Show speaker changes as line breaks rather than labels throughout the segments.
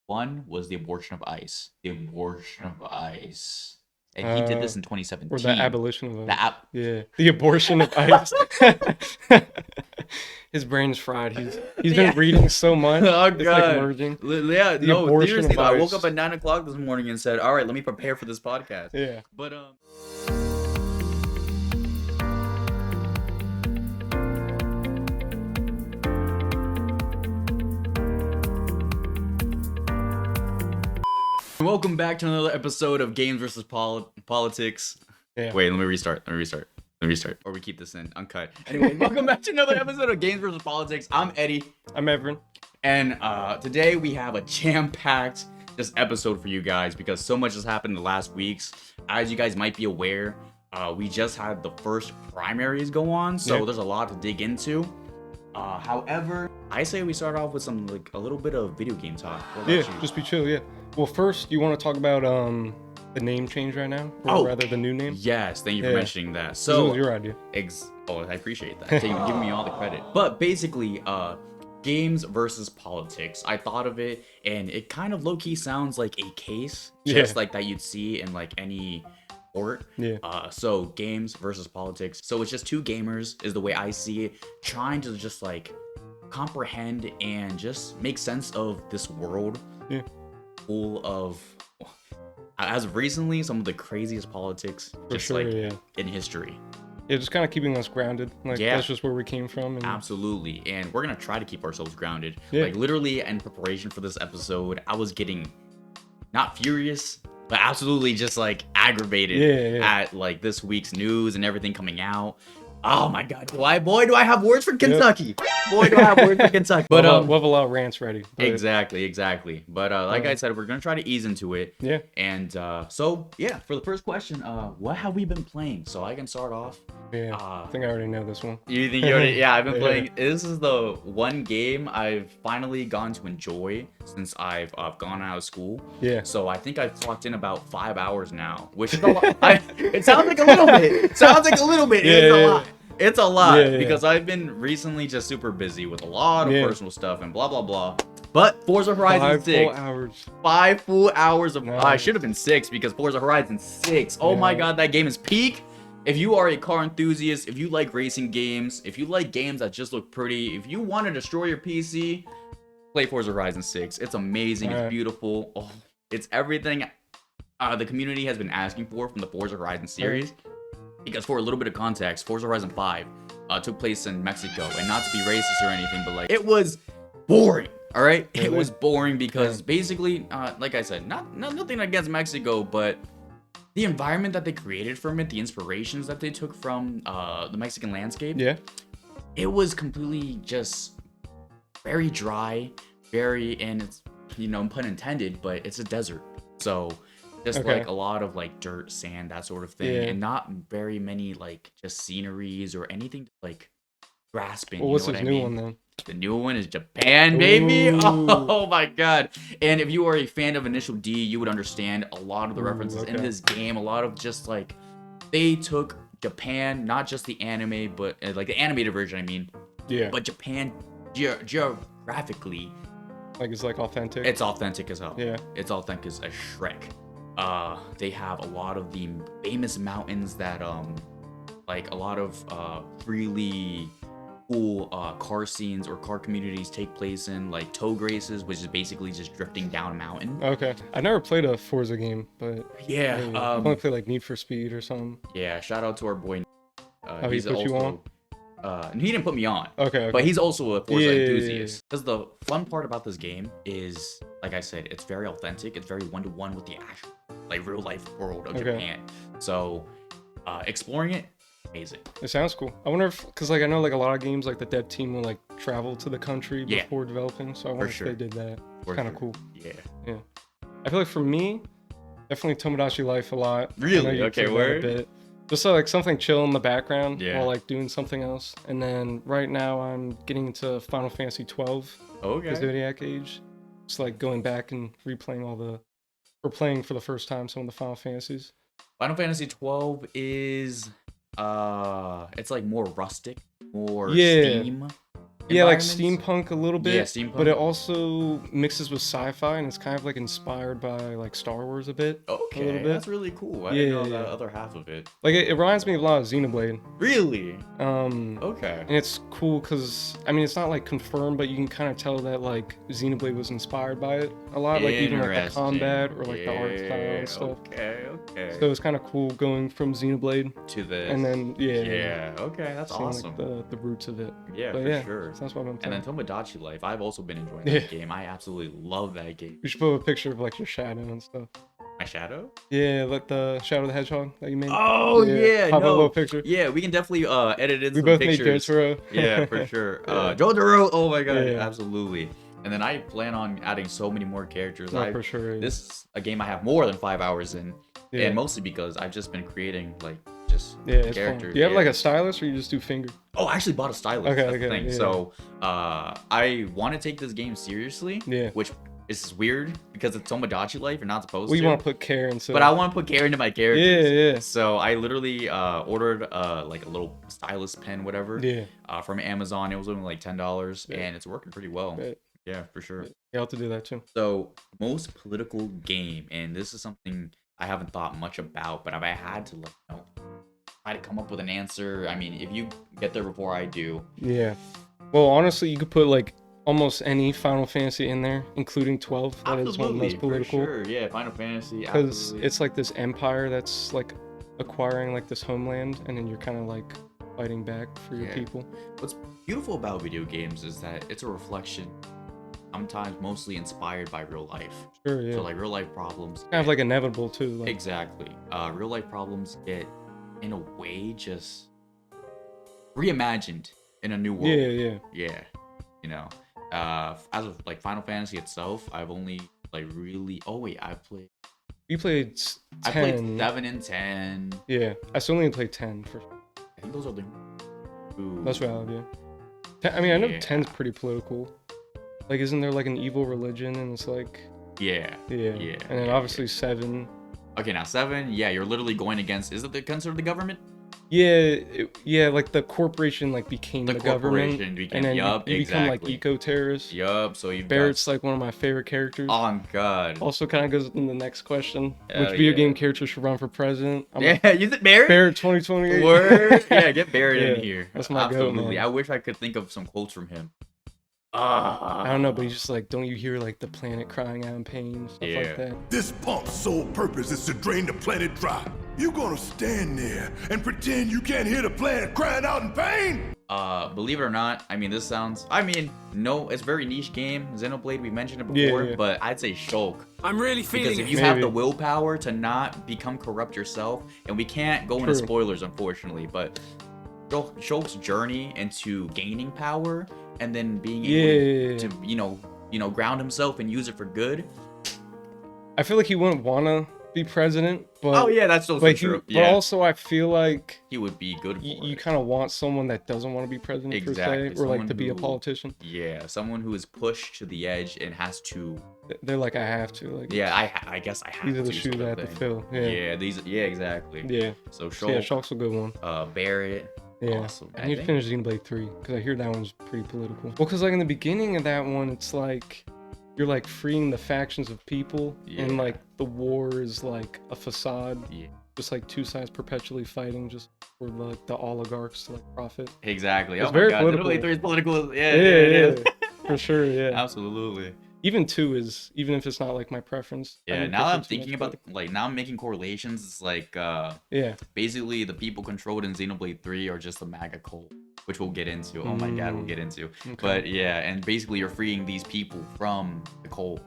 One was the abortion of ICE. The abortion of ICE. And he did
Uh,
this in
or
2017.
the abolition of
The
ICE.
app.
Yeah, the abortion of ICE. His brain's fried. He's been
Yeah.
reading so much.
Oh
It's like
god.
merging.
Yeah,
The
no,
abortion
seriously
of
though. I woke
ICE.
up at 9 o'clock this morning and said, "All right, let me prepare for this podcast."
Yeah.
But welcome back to another episode of Games versus Politics.
Yeah.
Wait, let me restart. Or we keep this in uncut. Anyway, welcome back to another episode of Games versus Politics. I'm Eddie.
I'm Everin.
And today we have a jam-packed just episode for you guys because so much has happened in the last weeks. As you guys might be aware, we just had the first primaries go on, so there's a lot to dig into. However, I say we start off with some like a little bit of video game talk.
Just be chill. Yeah. Well, first, you want to talk about the name change right now, or rather the new name?
Yes, thank you for mentioning that.
So it was your idea.
I appreciate that. Giving me all the credit. But basically, games versus politics. I thought of it, and it kind of low-key sounds like a case, just like that you'd see in like any sport.
Yeah.
So games versus politics. So it's just two gamers, is the way I see it, trying to just like comprehend and just make sense of this world.
Yeah.
Full of, as of recently, some of the craziest politics in history.
Yeah, just kind of keeping us grounded. Like, that's just where we came from. And...
Absolutely. And we're going to try to keep ourselves grounded.
Yeah.
Like, literally, in preparation for this episode, I was getting, not furious, but absolutely just, like, aggravated at, like, this week's news and everything coming out. Oh, my God. Do I have words for Kentucky. Boy, do I have words for Kentucky.
But we'll have a lot of rants ready. But...
Exactly. But like I said, we're going to try to ease into it.
Yeah.
And so, yeah, for the first question, what have we been playing? So I can start off.
Yeah, I think I already know this one.
You think you already? Yeah, I've been playing. This is the one game I've finally gotten to enjoy since I've gone out of school.
Yeah.
So I think I've clocked in about 5 hours now, which is a lot. It sounds like a little bit. It's a lot. It's a lot because I've been recently just super busy with a lot of personal stuff and blah blah blah. But Forza Horizon 6.
5 full hours.
5 full hours of.
Nice.
I should have been 6 because Forza Horizon 6. Oh my God, that game is peak. If you are a car enthusiast, if you like racing games, if you like games that just look pretty, if you want to destroy your PC, play Forza Horizon 6. It's amazing. It's beautiful. Oh, it's everything the community has been asking for from the Forza Horizon series. Because for a little bit of context, Forza Horizon 5 took place in Mexico. And not to be racist or anything, but like, it was boring. All right? It was boring because basically, like I said, nothing against Mexico, but the environment that they created from it, the inspirations that they took from the Mexican landscape, it was completely just very dry, and it's, pun intended, but it's a desert. So just like a lot of like dirt, sand, that sort of thing, and not very many like just sceneries or anything like grasping.
Well, what's this new one then?
The new one is Japan, baby. Oh my God. And if you are a fan of Initial D, you would understand a lot of the references in this game. A lot of just like, they took Japan, not just the anime, but like the animated version, I mean.
Yeah.
But Japan geographically.
Like, it's like authentic.
It's authentic as hell.
Yeah.
It's authentic as Shrek. They have a lot of the famous mountains that, like a lot of really cool car scenes or car communities take place in, like tow races, which is basically just drifting down a mountain.
Okay. I never played a Forza game, but
I've
only played like Need for Speed or something.
Yeah, shout out to our boy.
He put you on?
He didn't put me on.
Okay.
But he's also a Forza enthusiast. Because the fun part about this game is, like I said, it's very authentic. It's very one-to-one with the actual, like, real life world of Japan. So, exploring it, amazing.
It sounds cool. I wonder if, because like I know like a lot of games, like the dev team will like travel to the country before developing. So I wonder if they did that. It's kind of cool. Yeah. I feel like for me, definitely Tomodachi Life a lot.
Really? Okay, word.
Just like something chill in the background while like doing something else. And then right now I'm getting into Final Fantasy 12.
Okay.
The Zodiac Age. It's like going back and replaying or playing for the first time some of the Final Fantasies.
Final Fantasy 12 is it's like more rustic, more Steam.
Yeah, like steampunk a little bit.
Yeah, steampunk.
But it also mixes with sci-fi, and it's kind of like inspired by like Star Wars a bit.
Okay, a little bit. That's really cool. I didn't know that other half of it.
Like it reminds me a lot of Xenoblade.
Really?
Okay. And it's cool because I mean it's not like confirmed, but you can kind of tell that like Xenoblade was inspired by it a lot. Like even like the combat or like the art style and stuff.
Okay.
So it's kind of cool going from Xenoblade
to this.
And then
okay, that's awesome.
Like the roots of it.
Yeah, for sure.
So that's what I'm playing.
And then Tomodachi Life, I've also been enjoying that game. I absolutely love that game.
You should put a picture of like your shadow and stuff.
My shadow?
Yeah, like the Shadow the Hedgehog that you made.
Oh yeah,
Pop a little picture.
Yeah, we can definitely edit in
we
some
both
pictures.
Made Jotaro.
Yeah, for sure. Jotaro. Oh my god, absolutely. And then I plan on adding so many more characters.
For sure.
This is a game I have more than 5 hours in, and mostly because I've just been creating like characters.
Fun. Do you have like a stylus, or you just do finger?
Oh, I actually bought a stylus.
Okay,
that's the thing. So I want to take this game seriously. Which is weird because it's Tomodachi Life. You're not supposed to.
You want to put care into.
But I want to put care into my characters.
Yeah.
So I literally ordered like a little stylus pen, whatever. From Amazon. It was only like $10, and it's working pretty well. Yeah, for sure.
I'll have to do that too.
So most political game, and this is something I haven't thought much about, but if I had to try to come up with an answer, I mean, if you get there before I do.
Yeah. Well, honestly, you could put like almost any Final Fantasy in there, including 12. That is one of the most political.
For sure. Yeah, Final Fantasy.
Because it's like this empire that's like acquiring like this homeland, and then you're kind of like fighting back for your people.
What's beautiful about video games is that it's a reflection, sometimes mostly inspired by real life.
Sure, yeah.
So like real life problems.
Kind of like inevitable too. Like.
Exactly. Real life problems get, in a way, just reimagined in a new world. Yeah. You know, as of like Final Fantasy itself, I've only like really. Oh wait, I played.
You played 10.
I played 7 and 10.
Yeah, I still only played 10 for.
I think those are the. Ooh.
That's valid, yeah. I mean, I know 10's pretty political. Like, isn't there like an evil religion, and it's like.
Yeah.
And then obviously 7.
Okay, now 7. Yeah, you're literally going against. Is it considered the government?
Yeah, like the corporation like became the government, and then you become like eco-terrorists.
So you.
Barrett's like one of my favorite characters.
Oh god.
Also, kind of goes in the next question: which video game character should run for president?
Use it Barrett.
Barrett 2028.
Word. Yeah, get Barrett in here.
That's my
Absolutely.
goat, man.
I wish I could think of some quotes from him.
I don't know, but he's just like, don't you hear like the planet crying out in pain, stuff like that.
This pump's sole purpose is to drain the planet dry. You gonna stand there and pretend you can't hear the planet crying out in pain?
Believe it or not, I mean, this sounds, no, it's a very niche game. Xenoblade, we mentioned it before, but I'd say Shulk.
I'm really feeling
because if you have the willpower to not become corrupt yourself, and we can't go into spoilers, unfortunately, but Shulk's journey into gaining power and then being able to, ground himself and use it for good.
I feel like he wouldn't want to be president, but
that's so true.
But also, I feel like
he would be good for it.
You kind of want someone that doesn't want to be president per se, or like to be a politician.
Yeah, someone who is pushed to the edge and has to.
They're like, I have to. Like,
I guess I have to.
These are the shoes I have to fill.
Yeah, exactly.
Yeah.
So Shulk.
Shulk's a good one.
Barrett.
Yeah,
awesome.
I need to finish Xenoblade 3 because I hear that one's pretty political. Well, because like in the beginning of that one, it's like you're like freeing the factions of people, and like the war is like a facade. Just like two sides perpetually fighting just for like the oligarchs to like profit.
Exactly.
It's very political.
Xenoblade 3 is political. Yeah,
it is. For sure, yeah.
Absolutely.
Even 2 is, even if it's not like my preference.
Yeah, now I'm thinking about now I'm making correlations. It's like basically the people controlled in Xenoblade 3 are just the MAGA cult, which we'll get into. Oh my god, we'll get into. Okay. But yeah, and basically you're freeing these people from the cult.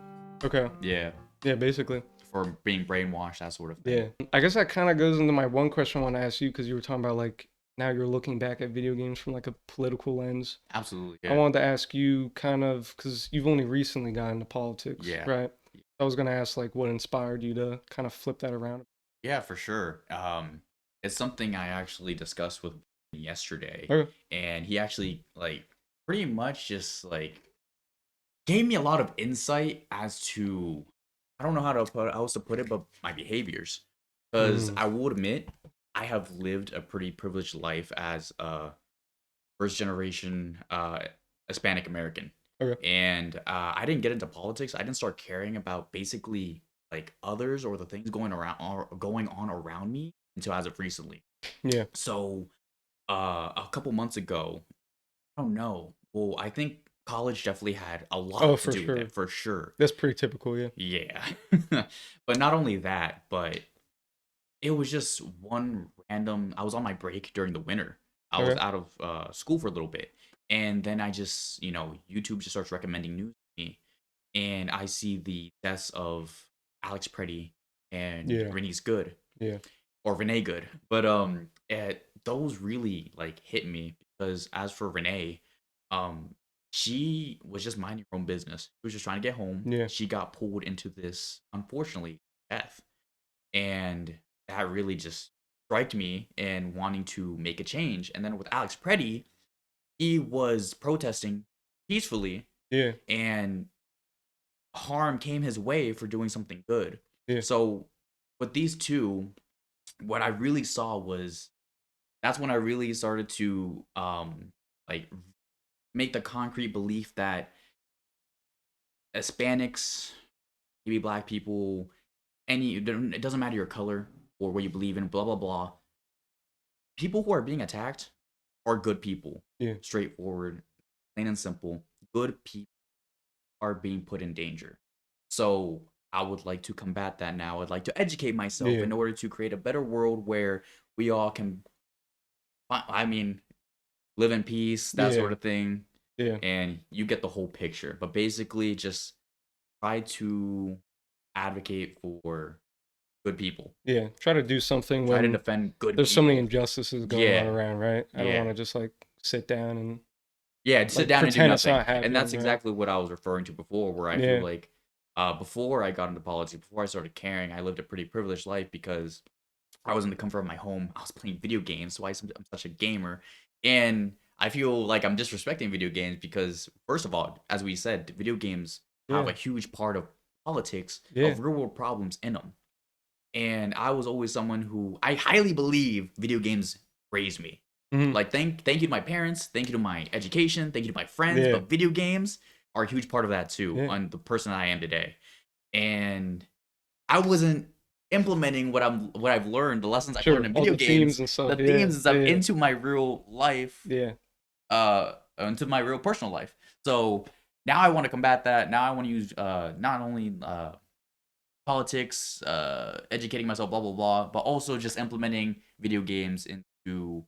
Okay.
Yeah.
Yeah, basically.
For being brainwashed, that sort of thing.
Yeah. I guess that kind of goes into my one question I want to ask you, because you were talking about like now you're looking back at video games from like a political lens.
Absolutely.
I wanted to ask you kind of, because you've only recently gotten into politics, right? I was going to ask like what inspired you to kind of flip that around.
Yeah, for sure. It's something I actually discussed with yesterday. And he actually like pretty much just like gave me a lot of insight as to, I don't know how else to put it, but my behaviors. Because I will admit, I have lived a pretty privileged life as a first generation Hispanic American.
Okay.
And I didn't get into politics. I didn't start caring about basically like others or the things going on around me until as of recently.
Yeah.
So a couple months ago, I don't know. Well, I think college definitely had a lot to do with it, for sure.
That's pretty typical, yeah.
Yeah. But not only that, but it was just one random. I was on my break during the winter. I was out of school for a little bit, and then I just, YouTube just starts recommending news to me, and I see the deaths of Alex Preddy and Renee's Good, or Renee Good. But those really like hit me because as for Renee, she was just minding her own business. She was just trying to get home.
Yeah.
She got pulled into this, unfortunately, death, and that really just striked me in wanting to make a change. And then with Alex Preddy, he was protesting peacefully.
Yeah.
And harm came his way for doing something good.
Yeah.
So with these two, what I really saw was that's when I really started to like make the concrete belief that Hispanics, maybe black people, it doesn't matter your color or what you believe in, blah blah blah. People who are being attacked are good people.
Yeah.
Straightforward, plain and simple. Good people are being put in danger. So I would like to combat that now. I'd like to educate myself in order to create a better world where we all can, live in peace, that sort of thing.
Yeah.
And you get the whole picture. But basically, just try to advocate for good people.
Yeah. Try to do something
Try
when
to defend good
there's
people.
so many injustices going on around, right? I don't want to just like sit down and
sit down and do nothing. And that's
right?
exactly what I was referring to before, where I feel like before I got into politics, before I started caring, I lived a pretty privileged life because I was in the comfort of my home. I was playing video games, so I'm such a gamer. And I feel like I'm disrespecting video games because, first of all, as we said, video games have a huge part of politics, of real world problems in them. And I was always someone who I highly believe video games raised me.
Mm-hmm.
Like thank you to my parents, thank you to my education, thank you to my friends, but video games are a huge part of that too on the person I am today. And I wasn't implementing what I've learned, the lessons I've learned in video games,
themes and stuff,
themes and stuff into my real life, into my real personal life. So now I want to combat that. Now I want to use not only politics, educating myself, blah blah blah, but also just implementing video games into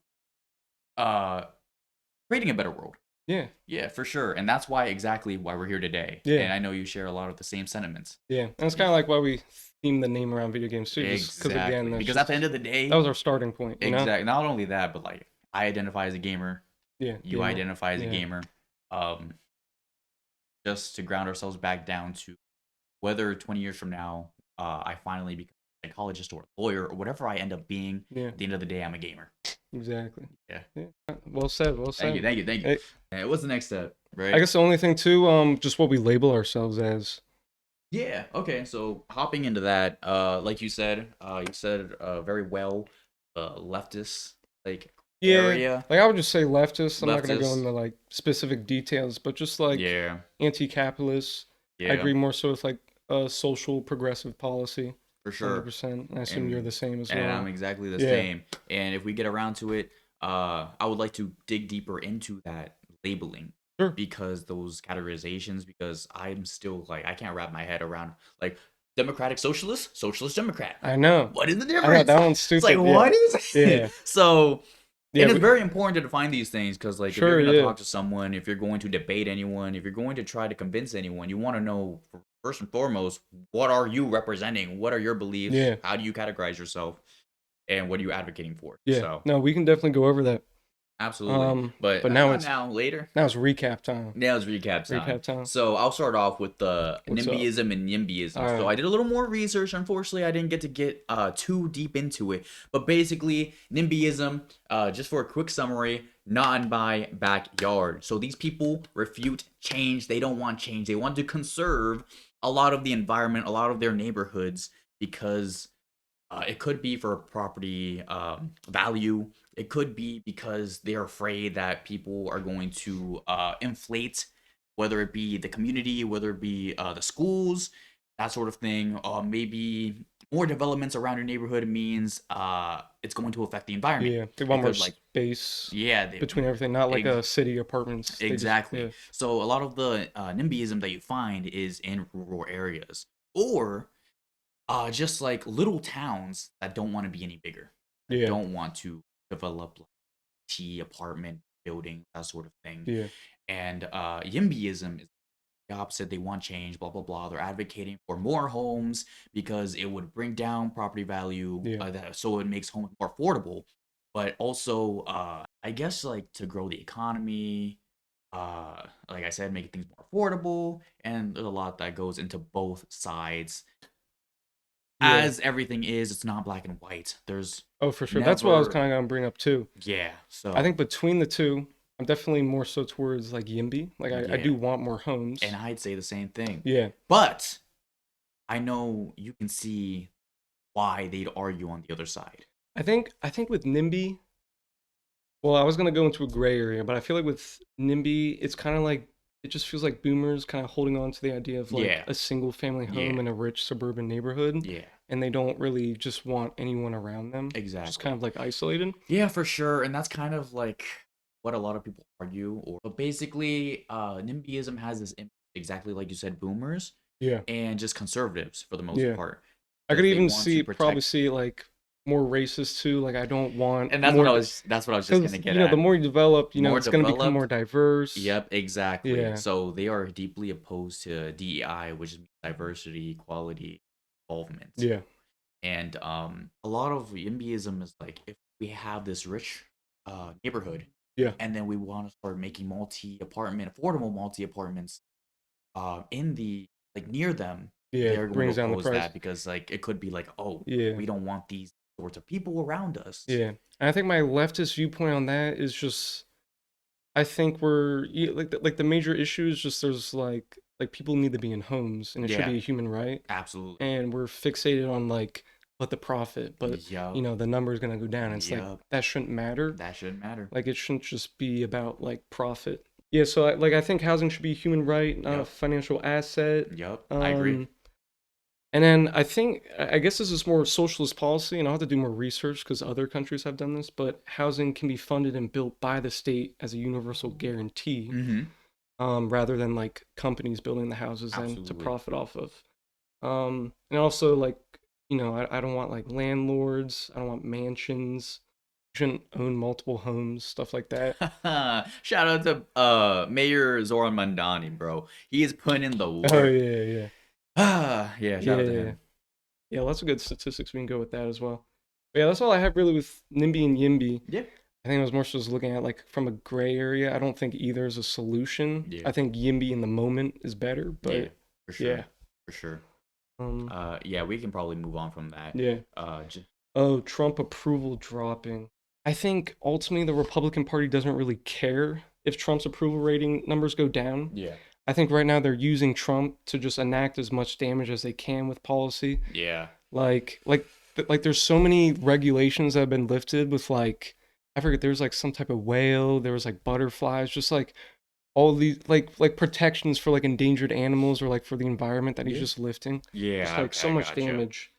creating a better world. Yeah, for sure. And that's why we're here today. And I know you share a lot of the same sentiments.
And it's kind of like why we theme the name around video games too.
Exactly. Because at the end of the day,
that was our starting point.
Exactly. Not only that, but like I identify as a gamer. You identify as a gamer. Just to ground ourselves back down to whether 20 years from now I finally become a psychologist or a lawyer or whatever I end up being, at the end of the day, I'm a gamer.
Exactly.
Yeah.
Well said.
Thank you. Hey, what's the next step, right?
I guess the only thing too, just what we label ourselves as.
Yeah. Okay. So hopping into that, like you said very well, leftist area.
Like I would just say leftist. I'm not gonna go into like specific details, but just like anti-capitalist. I agree more so with like social progressive policy.
For sure.
100%. I assume you're the same as well.
And I'm exactly the same. And if we get around to it, I would like to dig deeper into that labeling.
Sure.
Because those categorizations, because I'm still like, I can't wrap my head around like democratic socialist, socialist democrat.
I know.
What is the difference?
I know, that one's stupid.
It's like, what is it?
Yeah.
So it is very important to define these things because like if you're going to talk to someone, if you're going to debate anyone, if you're going to try to convince anyone, you want to know first and foremost, what are you representing? What are your beliefs? How do you categorize yourself? And what are you advocating for?
So. No, we can definitely go over that.
Absolutely. But
now
later.
Now it's recap time.
Now it's recap time. So I'll start off with the NIMBYism and YIMBYism. Right. So I did a little more research. Unfortunately, I didn't get to get too deep into it. But basically, NIMBYism, just for a quick summary, not in my backyard. So these people refute change. They don't want change. They want to conserve a lot of the environment, a lot of their neighborhoods, because it could be for property value, It could be because they're afraid that people are going to inflate, whether it be the community, whether it be the schools, that sort of thing. Maybe more developments around your neighborhood means it's going to affect the environment.
Yeah, they want more space.
Yeah,
between everything, not like a city apartments.
Exactly. So a lot of the NIMBYism that you find is in rural areas, or just like little towns that don't want to be any bigger, that don't want to develop like T apartment building, that sort of thing.
Yeah.
And YIMBYism is the opposite. They want change, blah blah blah. They're advocating for more homes because it would bring down property value, so it makes homes more affordable. But also, I guess like to grow the economy, like I said, making things more affordable, and there's a lot that goes into both sides. As everything is, it's not black and white. There's
for sure. That's what I was kind of gonna bring up too.
Yeah. So
I think between the two, I'm definitely more so towards like YIMBY. Like I do want more homes.
And I'd say the same thing.
Yeah.
But I know you can see why they'd argue on the other side.
I think with NIMBY, well, I was gonna go into a gray area, but I feel like with NIMBY, it's kind of like it just feels like boomers kind of holding on to the idea of like a single family home in a rich suburban neighborhood.
Yeah.
And they don't really just want anyone around them.
Exactly.
Just kind of like isolated.
Yeah, for sure. And that's kind of like what a lot of people argue. But basically, NIMBYism has this exactly like you said, boomers.
Yeah.
And just conservatives for the most part.
I could even probably see like more racist too. Like I don't want,
and that's what I was just gonna get at.
The more you develop, it's gonna become more diverse.
Yep, exactly. Yeah. So they are deeply opposed to DEI, which is diversity, equality, involvement.
Yeah.
And a lot of YIMBYism is like if we have this rich neighborhood, and then we want to start making affordable multi apartments in the like near them. They're going to oppose that because like it could be like, we don't want these sorts of people around us.
Yeah. And I think my leftist viewpoint on that is just I think we're like the major issue is just there's like people need to be in homes and it should be a human right.
Absolutely.
And we're fixated on like the profit, but the number is going to go down. It's like that shouldn't matter.
That shouldn't matter.
Like it shouldn't just be about like profit. Yeah, so I think housing should be a human right, not a financial asset.
Yep, I agree.
And then I guess this is more socialist policy, and I'll have to do more research because other countries have done this, but housing can be funded and built by the state as a universal guarantee, rather than like companies building the houses and to profit off of. And also like, I don't want like landlords, I don't want mansions. Shouldn't own multiple homes, stuff like that.
Shout out to Mayor Zoran Mandani, bro. He is putting in the work.
Oh yeah.
Shout out to him.
Yeah, lots of good statistics. We can go with that as well. But yeah, that's all I have really with NIMBY and YIMBY.
Yeah.
I think I was more just looking at like from a gray area. I don't think either is a solution. Yeah. I think YIMBY in the moment is better, but
for sure. Yeah. For sure. We can probably move on from that.
Yeah. Trump approval dropping. I think ultimately the Republican Party doesn't really care if Trump's approval rating numbers go down.
Yeah.
I think right now they're using Trump to just enact as much damage as they can with policy.
Yeah.
Like there's so many regulations that have been lifted with like, I forget, there's like some type of whale, there was like butterflies, just like all these like protections for like endangered animals or like for the environment that he's just lifting.
Yeah.
Just like so much damage.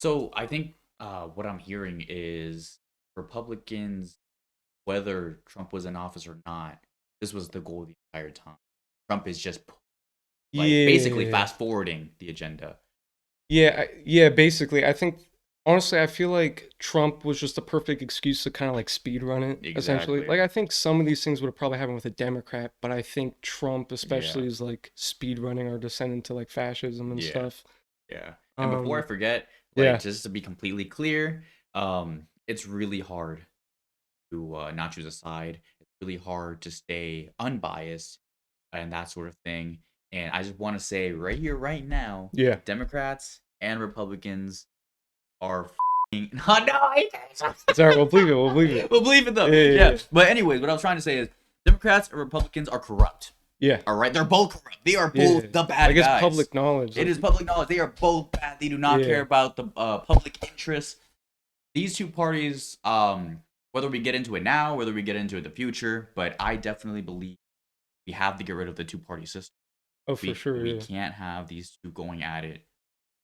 So I think what I'm hearing is Republicans, whether Trump was in office or not, this was the goal the entire time. Trump is just basically fast forwarding the agenda.
Yeah, basically. I think honestly, I feel like Trump was just a perfect excuse to kind of like speed run it. Exactly. Essentially. Like I think some of these things would have probably happened with a Democrat, but I think Trump especially is like speed running our descent into like fascism and stuff.
Yeah. And before I forget, just to be completely clear, it's really hard to not choose a side. It's really hard to stay unbiased and that sort of thing. And I just want to say right here, right now, Democrats and Republicans are no, I can't.
It's all right, we'll believe it.
We'll believe it though. Yeah. But anyways, what I was trying to say is Democrats and Republicans are corrupt.
Yeah.
All right. They're both corrupt. They are both the bad guys.
It's public knowledge.
It is public knowledge. They are both bad. They do not care about the public interest. These two parties, Whether we get into it now, whether we get into it in the future, but I definitely believe we have to get rid of the two-party system.
Oh, for sure.
We can't have these two going at it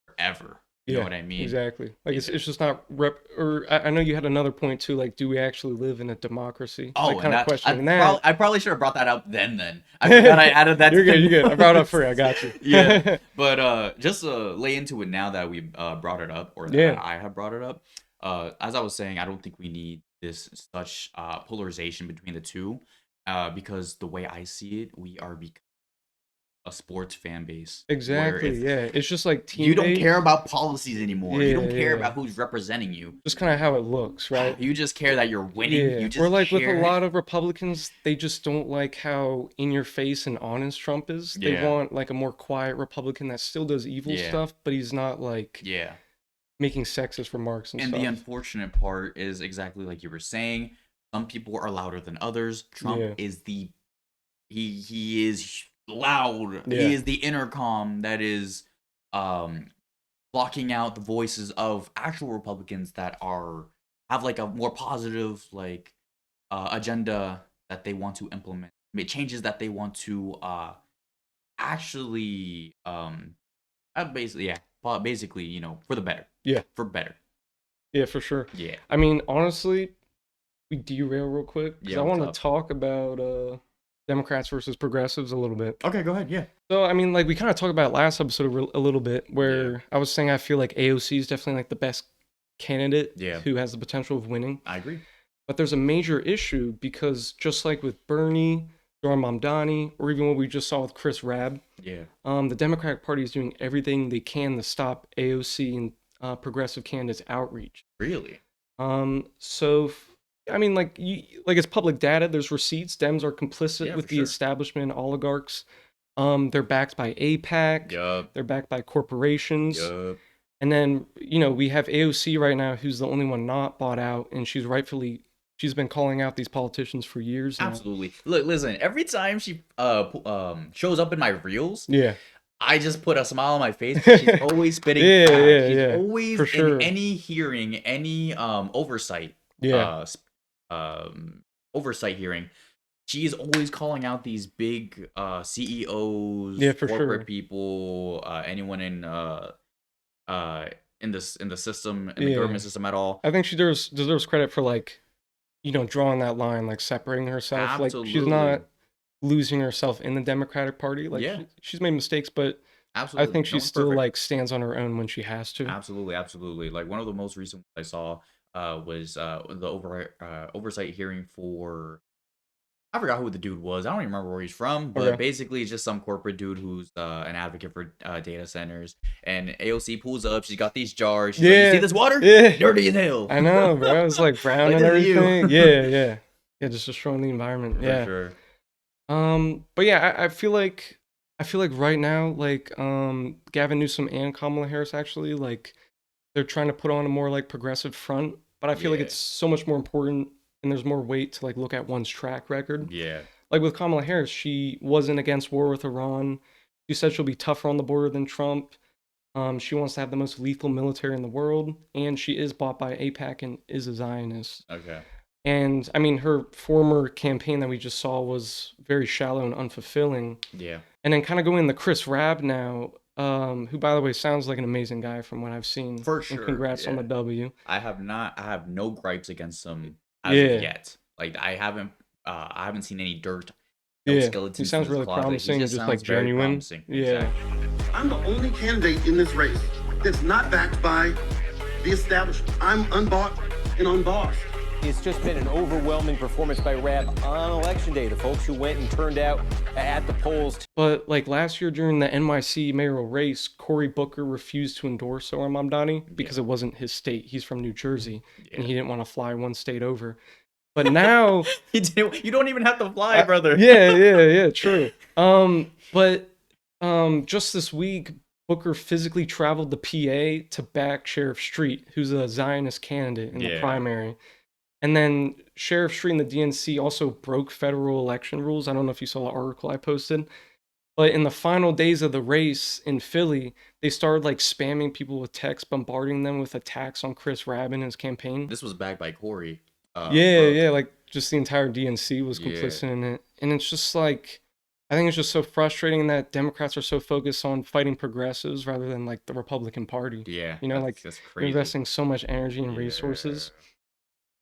forever. You know what I mean?
Exactly. Like it's just not or I know you had another point too. Like, do we actually live in a democracy?
Oh,
like, kind of questioning that.
I probably should have brought that up then. I forgot I added that.
You're good. I brought it up for you. I got you.
Yeah. But just lay into it now that we brought it up, or that I have brought it up. As I was saying, I don't think we need this such polarization between the two, because the way I see it, we are becoming a sports fan base.
Exactly. It's just like team.
You don't care about policies anymore. You don't care about who's representing you.
Just kind of how it looks, right?
You just care that you're winning. You just
or like with a lot of Republicans, they just don't like how in your face and honest Trump is. They want like a more quiet Republican that still does evil stuff, but he's not like making sexist remarks and stuff.
The unfortunate part is exactly like you were saying. Some people are louder than others. Trump is he is loud. He is the intercom that is blocking out the voices of actual Republicans that have like a more positive like agenda that they want to implement, changes that they want to actually basically, you know, for the better. For better.
Yeah, for sure. Yeah. I mean, honestly, we derail real quick because I want to talk about Democrats versus progressives a little bit.
Okay, go ahead. Yeah.
So, I mean, like we kind of talked about last episode a little bit where I was saying I feel like AOC is definitely like the best candidate who has the potential of winning.
I agree.
But there's a major issue because just like with Bernie, Zohran Mamdani, or even what we just saw with Chris Rabb, the Democratic Party is doing everything they can to stop AOC and progressive candidates' outreach.
Really?
So I mean, like it's public data. There's receipts. Dems are complicit with the establishment oligarchs. They're backed by AIPAC. They're backed by corporations. And then, you know, we have AOC right now, who's the only one not bought out, and she's been calling out these politicians for years now.
Absolutely. Look, listen, every time she shows up in my reels, I just put a smile on my face. She's always spitting facts. She's always in any hearing, any oversight. Oversight hearing, she's always calling out these big CEOs, corporate people, anyone in the system, in the government system at all.
I think she deserves credit for, like, you know, drawing that line, like separating herself. Absolutely. Like, she's not losing herself in the Democratic Party. Like, she's made mistakes, but I think she still like stands on her own when she has to.
Absolutely. Like, one of the most recent I saw was the oversight hearing for, I forgot who the dude was. I don't even remember where he's from, but basically it's just some corporate dude who's an advocate for data centers. And AOC pulls up. She's got these jars. She's like, you see this water? Dirty as hell.
I know, bro. It was like brown and everything. Yeah, just destroying the environment. For sure. But yeah, I feel like right now, like Gavin Newsom and Kamala Harris actually, like, they're trying to put on a more like progressive front, but I feel like it's so much more important and there's more weight to like look at one's track record. Like with Kamala Harris, she wasn't against war with Iran. She said she'll be tougher on the border than Trump. She wants to have the most lethal military in the world, and she is bought by AIPAC and is a Zionist. And I mean, her former campaign that we just saw was very shallow and unfulfilling. And then kind of going to Chris Rabb now, who, by the way, sounds like an amazing guy from what I've seen.
For sure.
And congrats on the W.
I have no gripes against him as of yet. Like, I haven't seen any dirt. No skeletons.
He sounds really promising and just like genuine.
Exactly.
I'm the only candidate in this race that's not backed by the establishment. I'm unbought and unbossed.
It's just been an overwhelming performance by Rabb on election day. The folks who went and turned out at the polls.
But like last year during the NYC mayoral race, Cory Booker refused to endorse Zohran Mamdani because it wasn't his state. He's from New Jersey, and he didn't want to fly one state over. But now
you don't even have to fly, brother.
Yeah, true. But just this week, Booker physically traveled to PA to back Sheriff Street, who's a Zionist candidate in the primary. And then Sheriff Street and the DNC also broke federal election rules. I don't know if you saw the article I posted. But in the final days of the race in Philly, they started like spamming people with texts, bombarding them with attacks on Chris Rabb and his campaign.
This was backed by Cory.
Yeah, like just the entire DNC was complicit in it, and it's just like, I think it's just so frustrating that Democrats are so focused on fighting progressives rather than like the Republican Party.
Yeah,
Like
that's
you're
crazy.
investing so much energy and resources.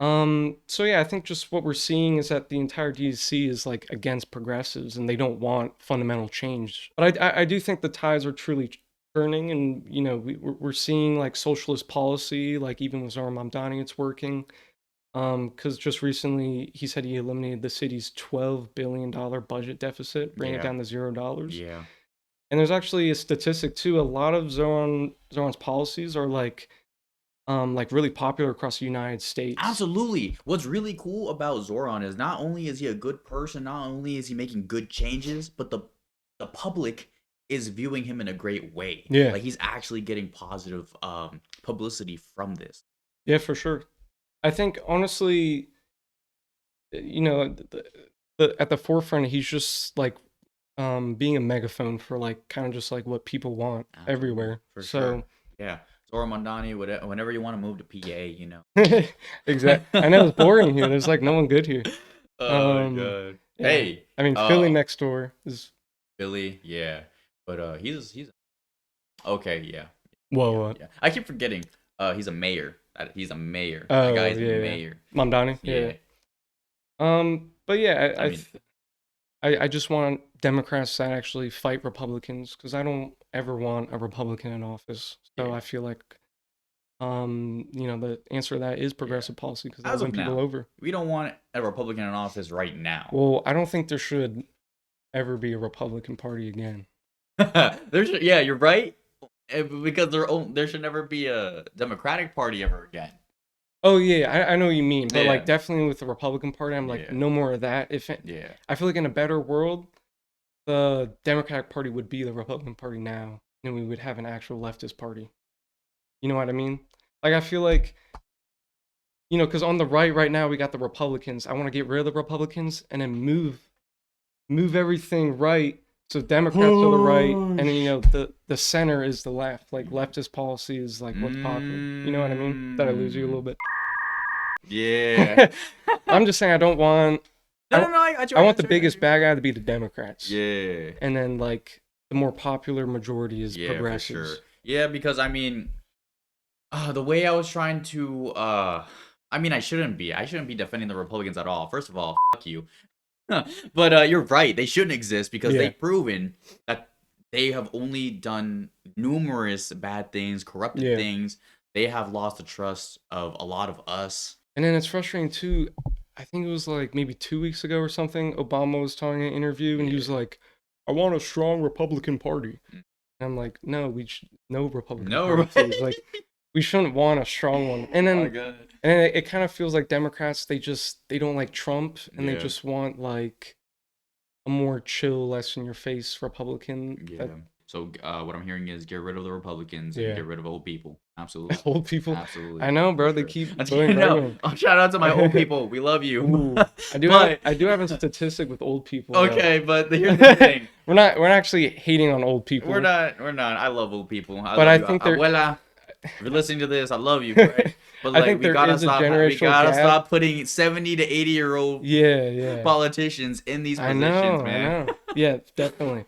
So yeah, I think just what we're seeing is that the entire DNC is like against progressives and they don't want fundamental change. But I do think the tides are truly turning, and we're seeing like socialist policy, like even with Zoran Mamdani, it's working. Because just recently he said he eliminated the city's $12 billion budget deficit, bringing it down to $0.
Yeah.
And there's actually a statistic too. A lot of Zoran's policies are like really popular across the United States.
Absolutely. What's really cool about Zoran is not only is he a good person, not only is he making good changes, but the public is viewing him in a great way.
Yeah.
Like he's actually getting positive publicity from this.
Yeah, for sure. I think honestly, at the forefront, he's just like being a megaphone for like kind of just like what people want everywhere.
For sure. Yeah. Zoran Mamdani, whenever you want to move to PA,
Exactly. I know it's boring here. There's like no one good here.
Oh my god.
Yeah.
Hey.
I mean, Philly next door is
Philly, yeah. But he's okay, yeah.
Whoa.
Yeah. I keep forgetting. He's a mayor. He's a mayor.
Oh,
that guy's
yeah,
a mayor.
Mamdani. Yeah. But yeah, I just want Democrats that actually fight Republicans, because I don't ever want a Republican in office. So I feel like, the answer to that is progressive policy, because that'll win people over.
We don't want a Republican in office right now.
Well, I don't think there should ever be a Republican Party again.
You're right. Because there should never be a Democratic Party ever again.
Oh yeah, I know what you mean, but like definitely with the Republican Party, I'm like no more of that. I feel like in a better world, the Democratic Party would be the Republican Party now, and we would have an actual leftist party. You know what I mean? Like I feel like, because on the right now we got the Republicans. I want to get rid of the Republicans and then move everything right. So Democrats are the right, and then the center is the left. Like leftist policy is like what's popular. You know what I mean? Did I lose you a little bit?
Yeah.
I'm just saying I don't want.
I
want the biggest bad guy to be the Democrats.
Yeah.
And then like the more popular majority is progressives.
For sure. Yeah, because I mean, the way I was trying to, I shouldn't be defending the Republicans at all. First of all, fuck you. But you're right. They shouldn't exist because they've proven that they have only done numerous bad things, corrupted things. They have lost the trust of a lot of us. And
then it's frustrating too. I think it was like maybe 2 weeks ago or something. Obama was talking in an interview and he was like, "I want a strong Republican Party." And I'm like, "No, no Republican Party." Like, we shouldn't want a strong one. And then it kind of feels like Democrats, they don't like Trump, and they just want like a more chill, less in your face Republican.
Yeah. So what I'm hearing is get rid of the Republicans and get rid of old people. Absolutely.
Old people?
Absolutely.
I know, bro. They keep going.
Shout out to my old people. We love you.
Ooh, I do have a statistic with old people.
Okay, but here's the thing.
We're not actually hating on old people.
We're not. I love old people.
I think
Abuela, if you're listening to this, I love you, right? But
like, I think we gotta
stop putting 70 to 80-year-old politicians in these positions, man.
I know. Yeah, definitely.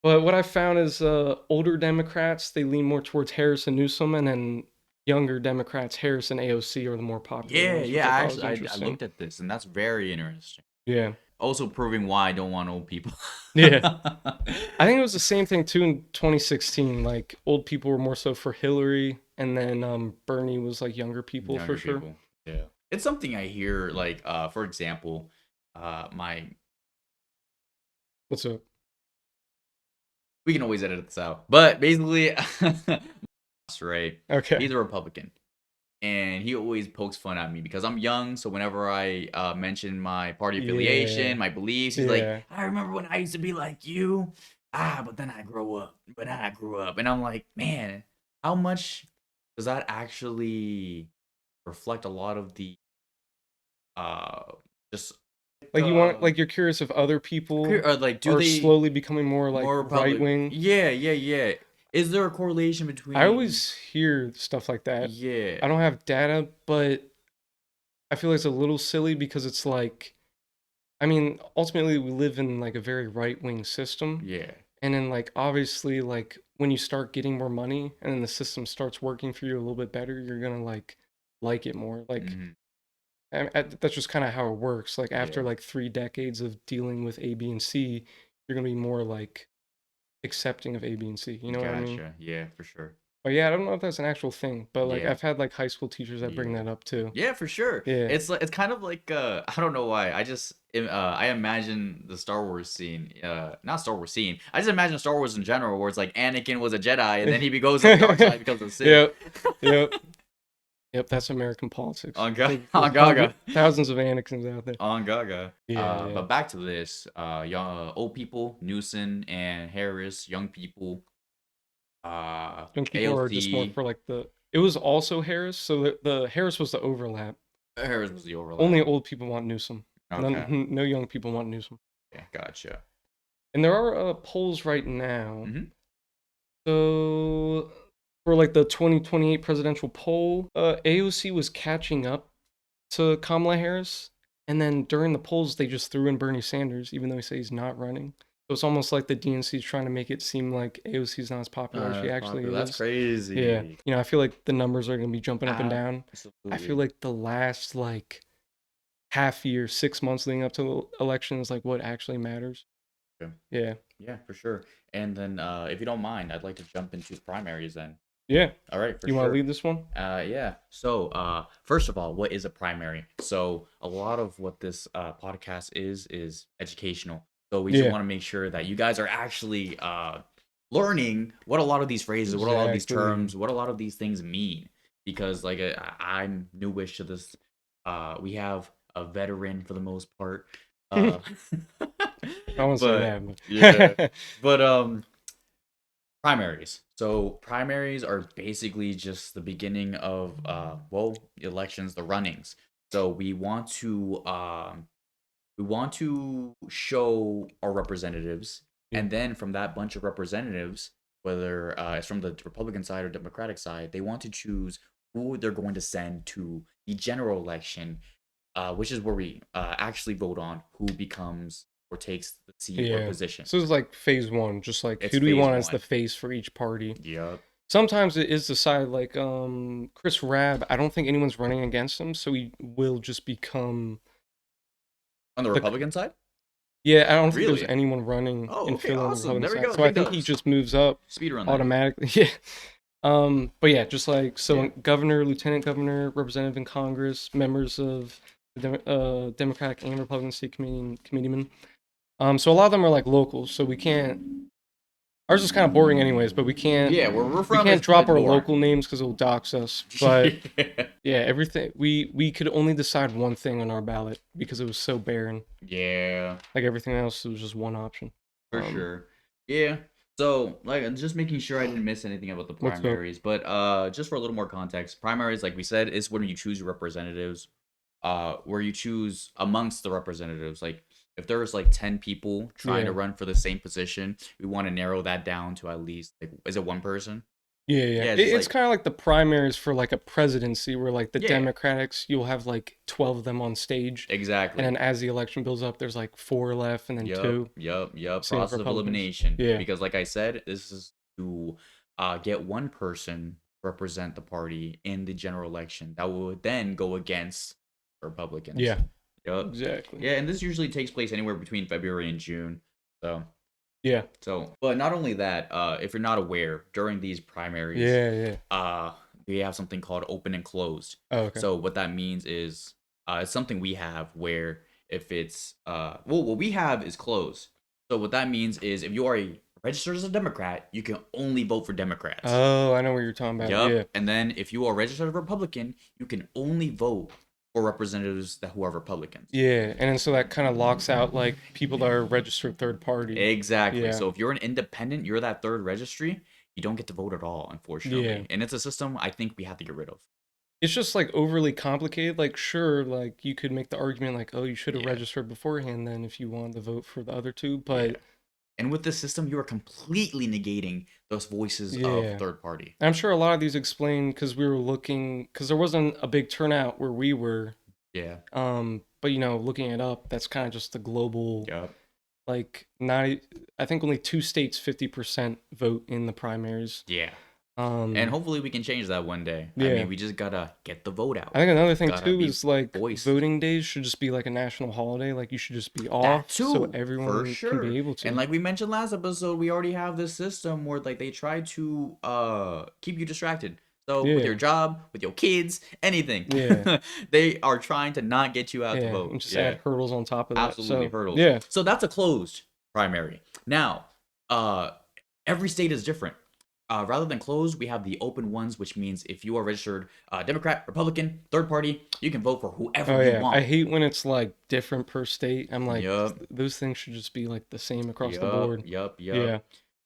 But what I found is older Democrats, they lean more towards Harris and Newsom, and then younger Democrats, Harris and AOC, are the more popular ones.
Yeah. Actually, I looked at this, and that's very interesting.
Yeah.
Also proving why I don't want old people.
Yeah. I think it was the same thing, too, in 2016. Like, old people were more so for Hillary, and then Bernie was, like, younger people, for sure.
Yeah. It's something I hear, like, for example,
What's up?
We can always edit this out. But basically, right?
Okay.
He's a Republican. And he always pokes fun at me because I'm young. So whenever I mention my party affiliation, my beliefs, he's like, "I remember when I used to be like you. But then I grew up. And I'm like, man, how much does that actually reflect a lot of the just
like you want, like, you're curious if other people
are
slowly becoming more like right wing?
Yeah. Is there a correlation between?
I always hear stuff like that.
Yeah.
I don't have data, but I feel like it's a little silly because it's like, I mean, ultimately we live in like a very right-wing system.
Yeah.
And then like obviously like when you start getting more money and then the system starts working for you a little bit better, you're gonna like it more. Like that's just kind of how it works. Like after like 3 decades of dealing with A, B, and C, you're gonna be more like accepting of A, B, and C. You know what I mean?
Gotcha. Yeah, for sure.
But yeah, I don't know if that's an actual thing, but like
Yeah.
I've had like high school teachers that bring that up too.
Yeah, for sure.
Yeah.
It's like it's kind of like I don't know why. I imagine the Star Wars scene. Not Star Wars scene. I just imagine Star Wars in general, where it's like Anakin was a Jedi and then he goes to the dark side because of Sith.
Yep. Yep. Yep, that's American politics.
On Gaga.
Thousands of Anakins out there.
On Gaga.
Yeah,
But back to this. Young old people, Newsom and Harris, young people.
Young people are just more for like the. It was also Harris, so the Harris was the overlap.
Harris was the overlap.
Only old people want Newsom.
Okay.
No young people want Newsom.
Yeah, gotcha.
And there are polls right now.
Mm-hmm.
So for like the 2028 presidential poll, AOC was catching up to Kamala Harris, and then during the polls they just threw in Bernie Sanders, even though he said he's not running. So it's almost like the DNC is trying to make it seem like AOC's not as popular as she actually is.
That's crazy.
Yeah. You know, I feel like the numbers are going to be jumping up and down.
Absolutely.
I feel like the last like half year, 6 months leading up to the election is like what actually matters.
Okay.
Yeah.
Yeah, for sure. And then if you don't mind, I'd like to jump into primaries then.
Yeah.
All right.
You want to lead this one?
Yeah. So, first of all, what is a primary? So, a lot of what this podcast is educational. So we just want to make sure that you guys are actually learning what a lot of these phrases, what a lot of these terms, what a lot of these things mean. Because like I'm newish to this. We have a veteran for the most part.
I won't say that. But...
yeah. But primaries. So primaries are basically just the beginning of elections, the runnings. So we want to show our representatives, and then from that bunch of representatives, whether it's from the Republican side or Democratic side, they want to choose who they're going to send to the general election, which is where we actually vote on who becomes or takes the seat or position.
So it's like phase one, just like who do we want as the face for each party?
Yep.
Sometimes it is decided like Chris Rabb, I don't think anyone's running against him, so he will just become
on the Republican side?
Yeah, I don't think there's anyone running in Philly on the Republican side. So I think he just moves up automatically. Yeah. But yeah, just like governor, lieutenant governor, representative in Congress, members of the Democratic and Republican state committeemen. So a lot of them are like locals, so we can't. Ours is kind of boring, anyways, but we can't.
Yeah, we
can't drop our local names because it'll dox us. But yeah, everything we could only decide one thing on our ballot because it was so barren.
Yeah,
like everything else, it was just one option.
For sure. Yeah. So like, I'm just making sure I didn't miss anything about the primaries. But just for a little more context, primaries, like we said, is when you choose your representatives. Where you choose amongst the representatives, like. If there's like 10 people trying to run for the same position, we want to narrow that down to at least, like, is it one person?
Yeah. It's kind of like the primaries for like a presidency where like the Democrats, you'll have like 12 of them on stage.
Exactly.
And then as the election builds up, there's like 4 left and then 2.
Yep. Process of elimination. Yeah. Because like I said, this is to get one person to represent the party in the general election that will then go against Republicans.
Yeah.
Yep.
Exactly.
Yeah, and this usually takes place anywhere between February and June. So
yeah.
So, but not only that, if you're not aware, during these primaries, we have something called open and closed.
Oh, okay.
So what that means is, it's something we have where if it's what we have is closed. So what that means is if you are registered as a Democrat, you can only vote for Democrats.
Oh, I know what you're talking about.
Yep.
Yeah.
And then if you are registered as a Republican, you can only vote for representatives who are Republicans.
Yeah, and then so that kind of locks out like people that are registered third party.
Exactly. Yeah. So if you're an independent, you're that third registry, you don't get to vote at all, unfortunately. Yeah. And it's a system I think we have to get rid of.
It's just like overly complicated. Like sure, like you could make the argument like, oh, you should have registered beforehand then if you wanted to vote for the other two, but
and with this system, you are completely negating those voices of third party.
I'm sure a lot of these explain because we were looking, because there wasn't a big turnout where we were
Yeah.
But looking it up, that's kind of just the global.
Yep.
Like I think only 2 states 50% vote in the primaries.
Yeah. And hopefully we can change that one day. Yeah. I mean, we just gotta get the vote out.
I think another thing too is like voting days should just be like a national holiday. Like you should just be off so everyone can be able to.
And like we mentioned last episode, we already have this system where like they try to keep you distracted. So with your job, with your kids, anything. Yeah. They are trying to not get you out to vote.
And just add hurdles on top of that.
Absolutely hurdles.
Yeah.
So that's a closed primary. Now, every state is different. Rather than closed, we have the open ones, which means if you are registered Democrat, Republican, third party, you can vote for whoever you want.
I hate when it's like different per state. I'm like, those things should just be like the same across the board.
Yep. Yeah.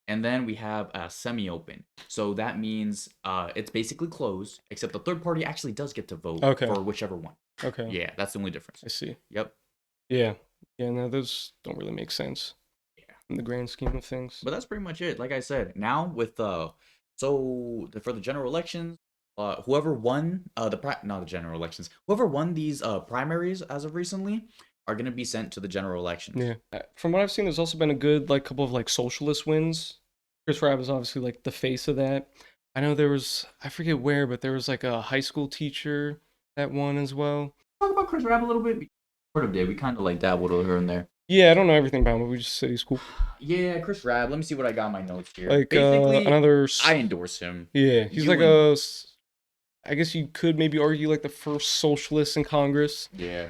And then we have semi-open. So that means it's basically closed, except the third party actually does get to vote for whichever one.
Okay.
Yeah, that's the only difference.
I see.
Yep.
Yeah. Yeah, no, those don't really make sense. In the grand scheme of things.
But that's pretty much it. Like I said, now with for the general elections, whoever won whoever won these primaries as of recently are going to be sent to the general elections.
Yeah. From what I've seen, there's also been a good like couple of like socialist wins. Chris Rabb is obviously like the face of that. I know there was, I forget where, but there was like a high school teacher that won as well.
Talk about Chris Rabb a little bit. We kind of like dabbled over here and there.
Yeah, I don't know everything about him, but we just said he's cool.
Yeah, Chris Rabb. Let me see what I got in my notes here.
Like, basically, I
endorse him.
Yeah, he's I guess you could maybe argue like the first socialist in Congress.
Yeah.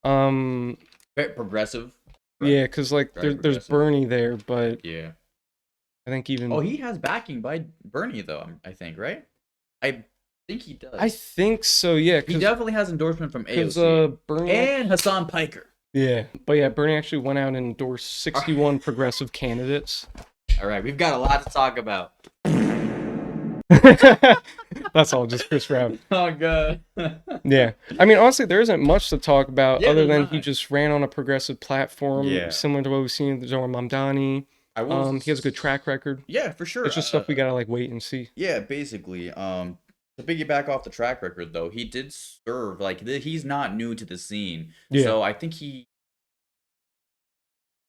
Very progressive.
Right? Yeah, because like there's Bernie there, but
yeah,
I think even.
Oh, he has backing by Bernie though. I think, right? I think he does.
I think so. Yeah,
he definitely has endorsement from AOC
Bernie
and Hassan Piker.
Yeah, but yeah, Bernie actually went out and endorsed 61 progressive candidates.
All right, we've got a lot to talk about.
That's all, just Chris Rabb.
Oh, God.
Yeah. I mean, honestly, there isn't much to talk about other than he just ran on a progressive platform, similar to what we've seen with Zohar Mamdani. He has a good track record.
Yeah, for sure.
It's just stuff we gotta like wait and see.
Yeah, basically. To piggyback off the track record, though, he did serve, like, he's not new to the scene. Yeah. So I think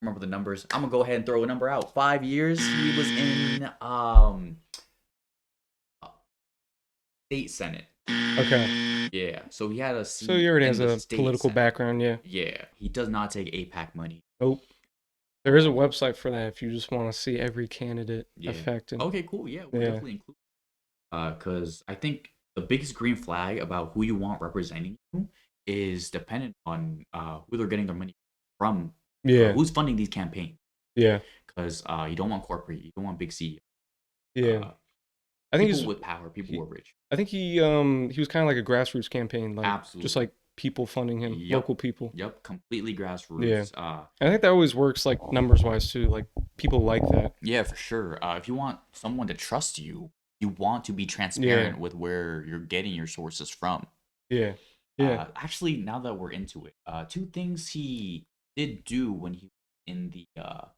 remember the numbers. I'm gonna go ahead and throw a number out. 5 years he was in state senate.
Okay.
Yeah. So he had a seat.
So he already has a political background, yeah.
Yeah. He does not take APAC money.
Nope. There is a website for that if you just want to see every candidate affected.
Okay, cool. Yeah, we'll definitely include. Because I think the biggest green flag about who you want representing you is dependent on who they're getting their money from.
Yeah.
Who's funding these campaigns?
Yeah.
Because you don't want corporate, you don't want big CEO.
Yeah. I think
people with power, people who are rich.
I think he was kind of like a grassroots campaign, like
absolutely,
just like people funding him, local people.
Yep, completely grassroots.
Yeah. I think that always works, like numbers wise too. Like people like that.
Yeah, for sure. If you want someone to trust you, you want to be transparent with where you're getting your sources from.
Yeah. Yeah.
Actually, now that we're into it, 2 things he did do when he was in the I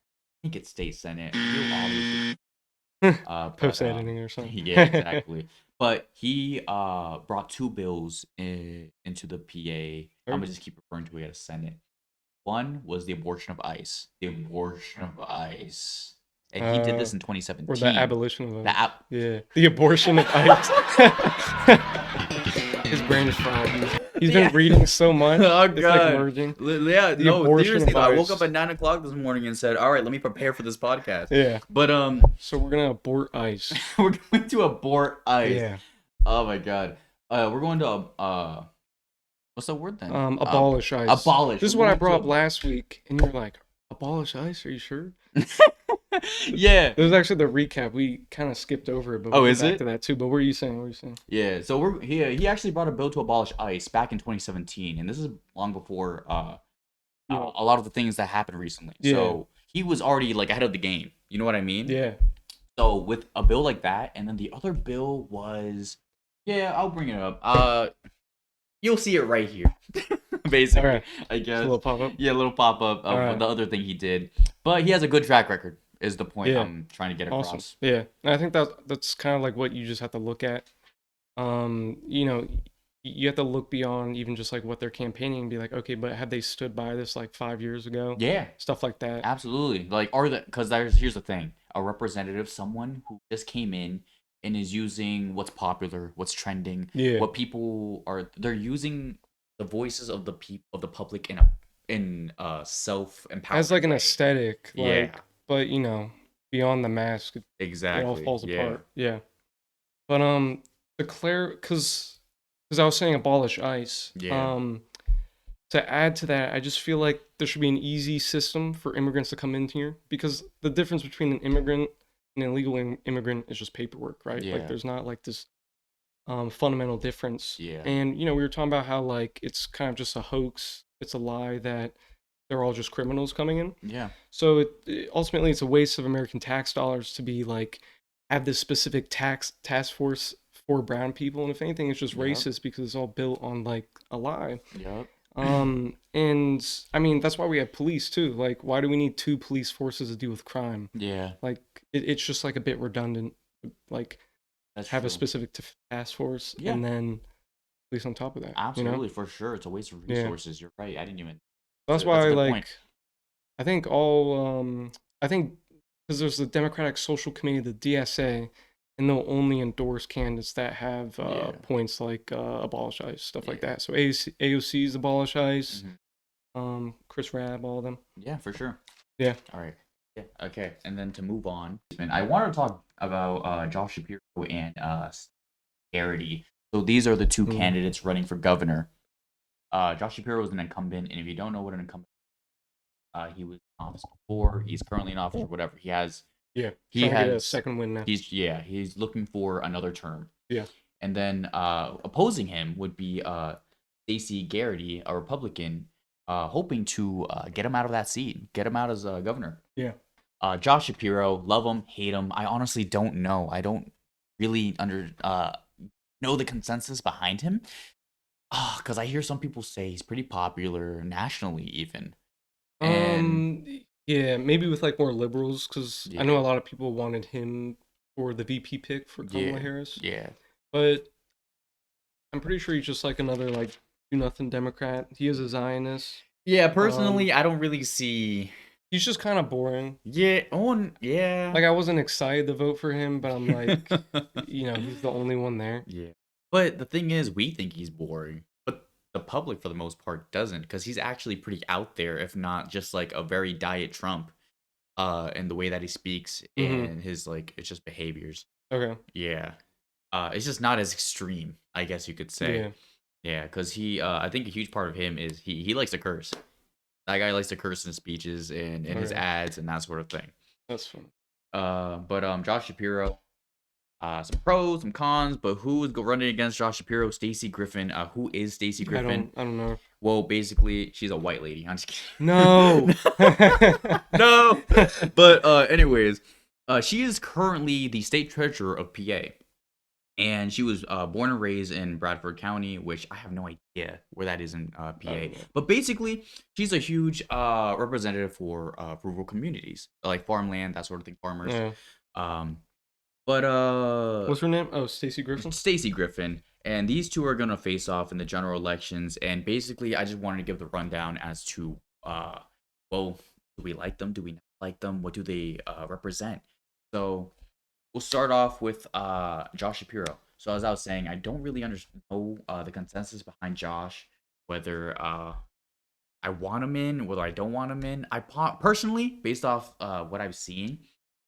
think it's state senate.
Post editing or something.
Yeah, exactly. But he brought 2 bills into the PA. I'm gonna just keep referring to it as Senate. One was the abortion of ICE. And he did this in 2017.
Or the abolition of
ICE.
The abortion of ICE. His brain is fried. He's been reading so much.
Oh,
God. It's like merging.
Yeah, seriously. I woke up at 9 o'clock this morning and said, all right, let me prepare for this podcast.
Yeah.
But,
so we're going to abort ICE.
We're going to abort ICE.
Yeah.
Oh, my God. We're going to, what's the word then?
Abolish ICE.
Abolish.
This is what I brought up last week. And you're like, abolish ICE? Are you sure?
Yeah.
It was actually the recap. We kind of skipped over it, but we'll get back to that too. But what are you saying?
Yeah, so he actually brought a bill to abolish ICE back in 2017, and this is long before a lot of the things that happened recently. Yeah. So he was already like ahead of the game. You know what I mean?
Yeah.
So with a bill like that, and then the other bill was, I'll bring it up. You'll see it right here. Basically,
right.
I guess.
A little pop-up?
Yeah, a little pop-up of the other thing he did. But he has a good track record, is the point I'm trying to get across.
Awesome. Yeah, and I think that's kind of like what you just have to look at. You know, you have to look beyond even just like what they're campaigning and be like, okay, but have they stood by this like 5 years ago?
Yeah,
stuff like that.
absolutely. Like, because here's the thing: a representative, someone who just came in and is using what's popular, what's trending, what people are. They're using the voices of the people of the public in self empowerment
as like an
way.
aesthetic,
Yeah.
like, but beyond the mask, it all falls apart. Yeah. But because I was saying abolish ICE.
Yeah.
To add to that, I just feel like there should be an easy system for immigrants to come in here, because the difference between an immigrant and an illegal immigrant is just paperwork, right?
Yeah.
Like there's not like this fundamental difference.
Yeah.
And we were talking about how like it's kind of just a hoax. It's a lie that they're all just criminals coming in.
Yeah.
So ultimately it's a waste of American tax dollars to be like have this specific task force for brown people, and if anything it's just racist because it's all built on like a lie.
Yep.
And I mean that's why we have police too. Like why do we need two police forces to deal with crime?
Yeah.
Like it's just like a bit redundant. Like
That's
have
true.
a specific task force and then police on top of that.
Absolutely, for sure. It's a waste of resources. You're right. I didn't even.
That's why
that's a good
like
point.
I think because there's the Democratic Social Committee, the DSA, and they'll only endorse candidates that have points like abolish ICE, stuff like that. So AOC's abolish ICE, Chris Rabb, all of them.
Yeah, for sure.
Yeah.
All right. Yeah. Okay. And then to move on, and I want to talk about Josh Shapiro and Garrity. So these are the two candidates running for governor. Josh Shapiro is an incumbent, and if you don't know what an incumbent, he was in office before. He's currently in office or whatever. He has
a second win now.
He's looking for another term.
Yeah.
And then opposing him would be Stacey Garrity, a Republican, hoping to get him out of that seat, get him out as governor.
Yeah.
Josh Shapiro, love him, hate him. I honestly don't know. I don't really know the consensus behind him. Because I hear some people say he's pretty popular nationally, even. And
yeah, maybe with like more liberals, because I know a lot of people wanted him for the VP pick for Kamala Harris.
Yeah.
But I'm pretty sure he's just like another like do nothing Democrat. He is a Zionist.
Yeah, personally, I don't really see.
He's just kind of boring.
Yeah. Yeah.
Like I wasn't excited to vote for him, but I'm like, he's the only one there.
Yeah. But the thing is, we think he's boring, but the public, for the most part, doesn't, because he's actually pretty out there, if not just like a very diet Trump, in the way that he speaks and his like it's just behaviors.
Okay.
Yeah. It's just not as extreme, I guess you could say. Yeah, because I think a huge part of him is he likes to curse. That guy likes to curse in his speeches and in his ads and that sort of thing.
That's funny.
But Josh Shapiro, some pros, some cons, but who is running against Josh Shapiro? Stacey Griffin. Who is Stacey Griffin?
I don't know.
Well, basically, she's a white lady. I'm just kidding.
No.
No. But anyways, she is currently the state treasurer of PA. And she was born and raised in Bradford County, which I have no idea where that is in PA. But basically, she's a huge representative for rural communities, like farmland, that sort of thing, farmers.
Yeah.
But
what's her name? Oh, Stacey Griffin.
Stacey Griffin, and these two are gonna face off in the general elections. And basically, I just wanted to give the rundown as to, well, do we like them? Do we not like them? What do they represent? So we'll start off with Josh Shapiro. So as I was saying, I don't really know the consensus behind Josh, whether I want him in, whether I don't want him in. I personally, based off what I've seen,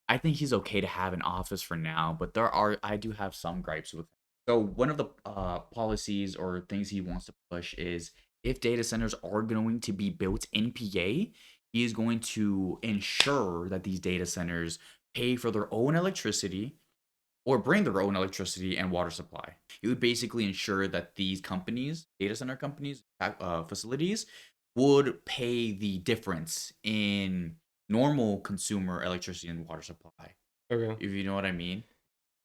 I think he's okay to have in office for now, but I do have some gripes with him. So one of the policies or things he wants to push is if data centers are going to be built in PA, he is going to ensure that these data centers pay for their own electricity or bring their own electricity and water supply. It would basically ensure that these companies, data center companies, facilities, would pay the difference in normal consumer electricity and water supply.
Okay.
If you know what I mean.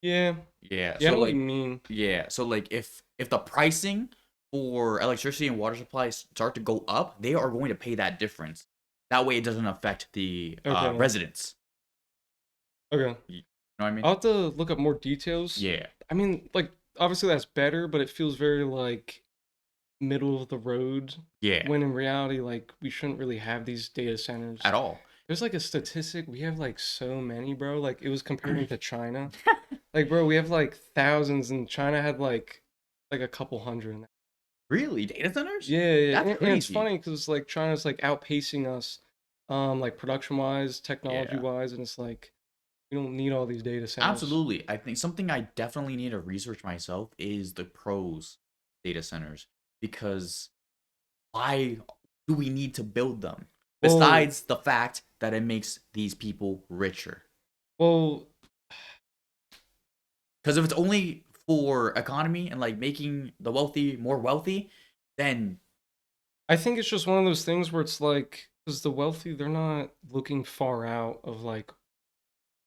Yeah.
Yeah.
Yeah,
So
I know
like,
what you mean.
yeah. So like if the pricing for electricity and water supply start to go up, they are going to pay that difference. That way it doesn't affect the residents.
Okay.
You know what I mean?
I'll have to look up more details.
Yeah.
I mean, like, obviously that's better, but it feels very like middle of the road.
Yeah.
When in reality, like we shouldn't really have these data centers
at all.
There's like a statistic, we have like so many, bro. Like it was comparing to China. Like, bro, we have like thousands, and China had like a couple hundred.
Really, data centers?
Yeah, yeah.
That's
And
crazy.
it's funny because like China's like outpacing us, like production wise, technology wise, and it's like we don't need all these data centers.
Absolutely. I think something I definitely need to research myself is the pros data centers, because why do we need to build them besides the fact that it makes these people richer?
Well,
because if it's only for economy and like making the wealthy more wealthy, then
I think it's just one of those things where it's like, because the wealthy, they're not looking far out of like,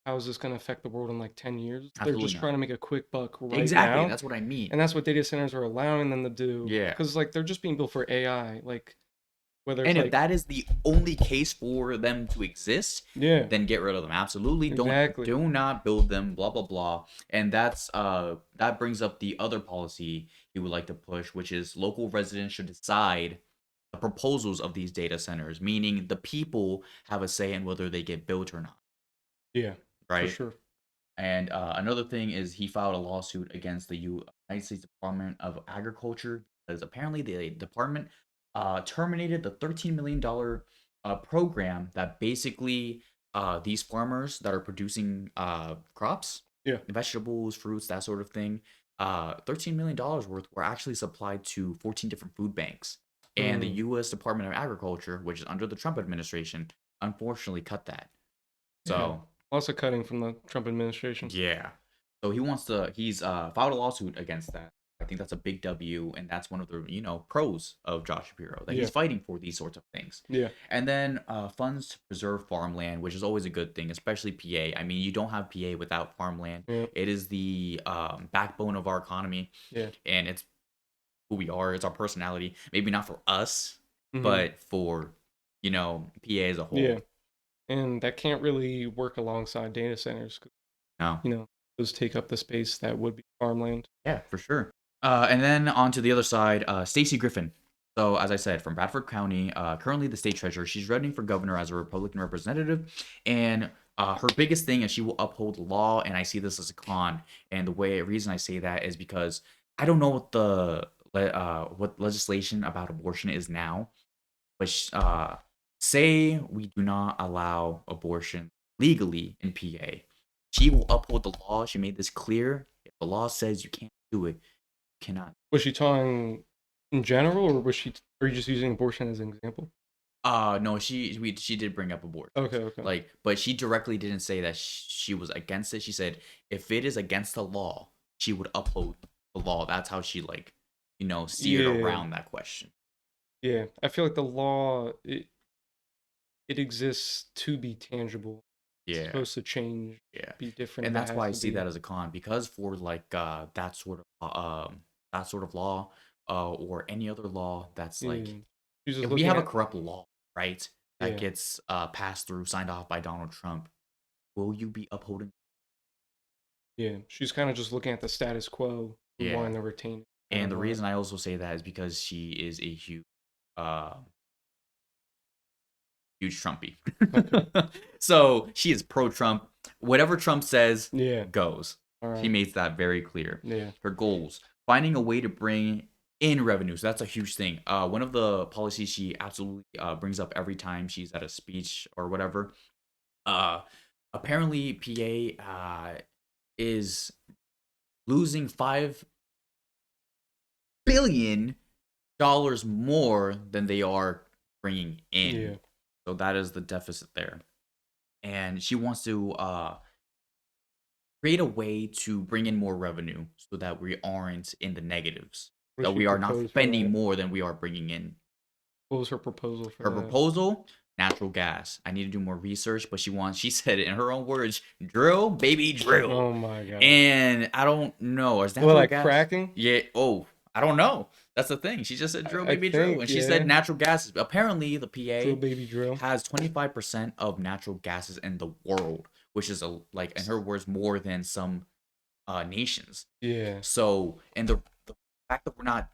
how is this going to affect the world in like 10 years? They're just trying to make a quick buck right
exactly
now.
That's what I mean.
And that's what data centers are allowing them to do.
Yeah.
Because like they're just being built for AI. Like whether it's
and if
like,
that is the only case for them to exist, then get rid of them. Absolutely. Do not build them, blah blah blah. And that brings up the other policy he would like to push, which is local residents should decide the proposals of these data centers, meaning the people have a say in whether they get built or not.
Yeah.
Right.
For sure.
And another thing is he filed a lawsuit against the United States Department of Agriculture because apparently the department terminated the $13 million program that basically these farmers that are producing crops, vegetables, fruits, that sort of thing, $13 million worth were actually supplied to 14 different food banks. And the U.S. Department of Agriculture, which is under the Trump administration, unfortunately cut that. So
lots of cutting from the Trump administration.
Yeah. So he's filed a lawsuit against that. I think that's a big W, and that's one of the pros of Josh Shapiro, that he's fighting for these sorts of things.
Yeah.
And then funds to preserve farmland, which is always a good thing, especially PA. I mean, you don't have PA without farmland.
Yeah.
It is the backbone of our economy.
Yeah.
And it's who we are. It's our personality. Maybe not for us, but for PA as a whole.
Yeah. And that can't really work alongside data centers.
No.
Those take up the space that would be farmland.
Yeah, for sure. And then on to the other side, Stacey Griffin. So, as I said, from Bradford County, currently the state treasurer. She's running for governor as a Republican representative. And her biggest thing is she will uphold the law. And I see this as a con. And the reason I say that is because I don't know what legislation about abortion is now. But say we do not allow abortion legally in PA. She will uphold the law. She made this clear. If the law says you can't do it, you cannot.
Was she talking in general, or are you just using abortion as an example?
No, she did bring up abortion.
Okay.
But she directly didn't say that she was against it. She said if it is against the law, she would uphold the law. That's how she steered around that question.
Yeah, I feel like the law it exists to be tangible.
Yeah.
It's supposed to change.
Yeah.
Be different.
And that's why I see that as a con, because for that sort of law, or any other law that's if we have a corrupt law, right, that gets passed through, signed off by Donald Trump, will you be upholding?
Yeah, she's kind of just looking at the status quo and wanting to retain it.
And the reason I also say that is because she is a huge Trumpy. Okay. So she is pro-Trump. Whatever Trump says goes. Right. She makes that very clear.
Yeah.
Her goals: finding a way to bring in revenue. So that's a huge thing. One of the policies she absolutely brings up every time she's at a speech or whatever. Apparently PA is losing $5 billion more than they are bringing in.
Yeah.
So that is the deficit there. And she wants to create a way to bring in more revenue so that we aren't in the negatives. That we are not spending more than we are bringing in.
What was her proposal for
her proposal? Natural gas. I need to do more research, but she said it in her own words, drill, baby, drill.
Oh my god.
And I don't know. Is natural gas
fracking?
Yeah. Oh, I don't know. That's the thing. She just said drill, baby, drill. And she said natural gas. Apparently, the PA
drill, baby, drill
has 25% of natural gases in the world, which is in her words, more than some nations.
Yeah.
So, and the fact that we're not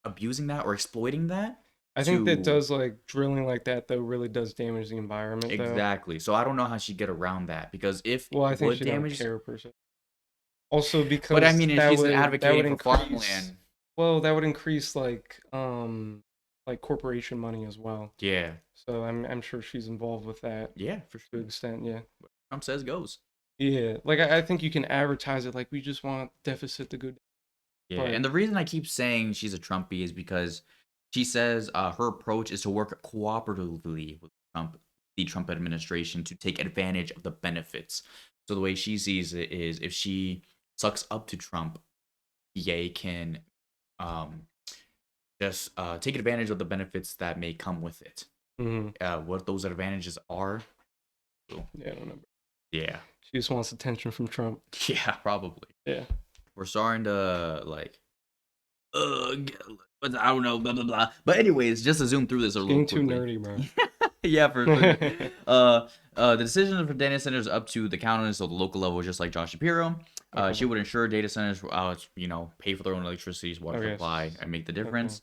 abusing that or exploiting that.
I think that does like drilling like that though really does damage the environment
exactly.
though.
So I don't know how she'd get around that because if
well, I
it
think
would
she
damage,
don't care per se. Also because
but I mean, if she's
that would
advocating for
increase
farmland,
well, that would increase like corporation money as well.
yeah.
So I'm sure she's involved with that.
Yeah, for sure.
To an extent, yeah.
What Trump says goes.
Yeah, like I think you can advertise it like we just want deficit to go.
Yeah, and the reason I keep saying she's a Trumpy is because she says her approach is to work cooperatively with the Trump administration, to take advantage of the benefits. So the way she sees it is, if she sucks up to Trump, EA can um, just take advantage of the benefits that may come with it. What those advantages are?
Yeah, I don't know.
Yeah.
She just wants attention from Trump.
Yeah, probably.
Yeah.
We're starting to like, but I don't know, blah blah blah. But anyways, just to zoom through this a little quickly.
Getting too nerdy, bro.
Yeah, for the decision for data centers up to the counties, so the local level, just like John Shapiro. She would ensure data centers, pay for their own electricity, water supply, and make the difference.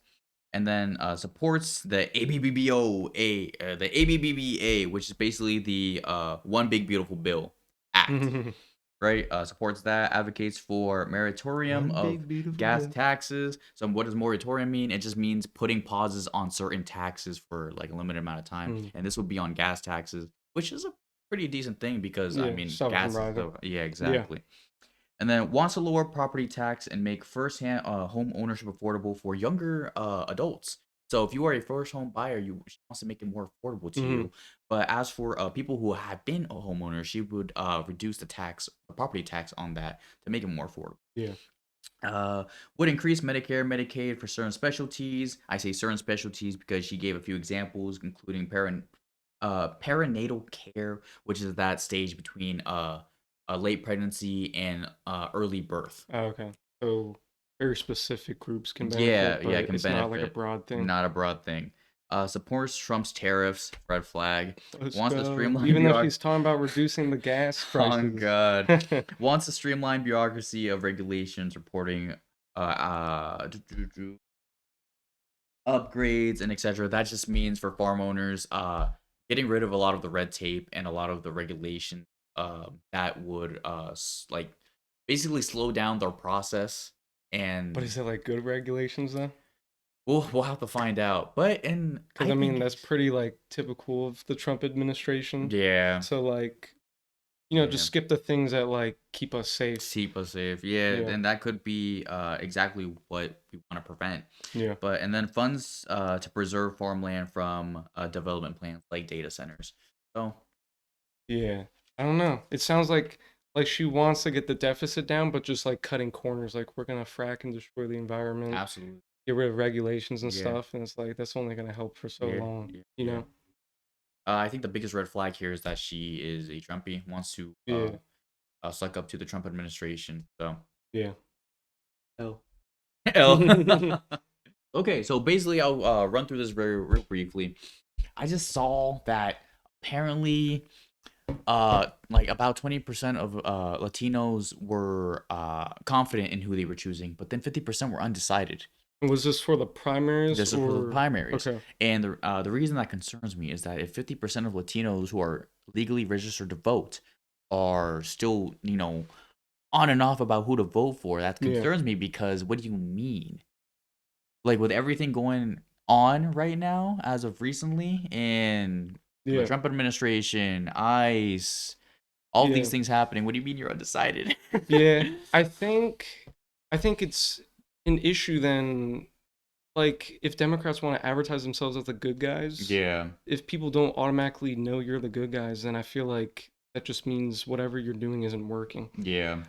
And then supports the ABBBA, which is basically the One Big Beautiful Bill Act. Right, supports that, advocates for moratorium of gas taxes. So what does moratorium mean? It just means putting pauses on certain taxes for like a limited amount of time, and this would be on gas taxes, which is a pretty decent thing because I mean, gas is exactly. And then wants to lower property tax and make first-hand home ownership affordable for younger adults. So if you are a first home buyer, she wants to make it more affordable to you. But as for people who have been a homeowner, she would reduce the property tax on that to make it more affordable.
Yeah.
Would increase Medicare, Medicaid for certain specialties. I say certain specialties because she gave a few examples, including perinatal care, which is that stage between a late pregnancy and early birth.
Oh, okay. So very specific groups can benefit.
Can benefit.
Not like a broad thing.
Not a broad thing. Supports Trump's tariffs, red flag.
Wants to streamline even if he's talking about reducing the gas prices.
Oh god. Wants to streamline bureaucracy of regulations, reporting upgrades and etc. That just means for farm owners getting rid of a lot of the red tape and a lot of the regulations that would like basically slow down their process. And
but is it like good regulations then?
We'll have to find out. But
because I mean that's pretty like typical of the Trump administration.
Yeah.
So like, just skip the things that like keep us safe.
Yeah. And that could be exactly what we want to prevent.
Yeah.
But and then funds to preserve farmland from development plans like data centers. So.
Yeah. I don't know. It sounds like she wants to get the deficit down, but just like cutting corners, like we're gonna frack and destroy the environment.
Absolutely.
Get rid of regulations and stuff, and it's like that's only gonna help for so long, you know.
I think the biggest red flag here is that she is a Trumpy, wants to suck up to the Trump administration. So
yeah.
L. Okay, so basically, I'll run through this very briefly. I just saw that apparently like about 20% of Latinos were confident in who they were choosing, but then 50% were undecided.
Was this for the primaries?
This is for the primaries. Okay. And the reason that concerns me is that if 50% of Latinos who are legally registered to vote are still, on and off about who to vote for, that concerns me because what do you mean? Like with everything going on right now as of recently and the Trump administration, ICE, all these things happening. What do you mean you're undecided?
I think it's an issue then. Like if Democrats want to advertise themselves as the good guys, if people don't automatically know you're the good guys, then I feel like that just means whatever you're doing isn't working.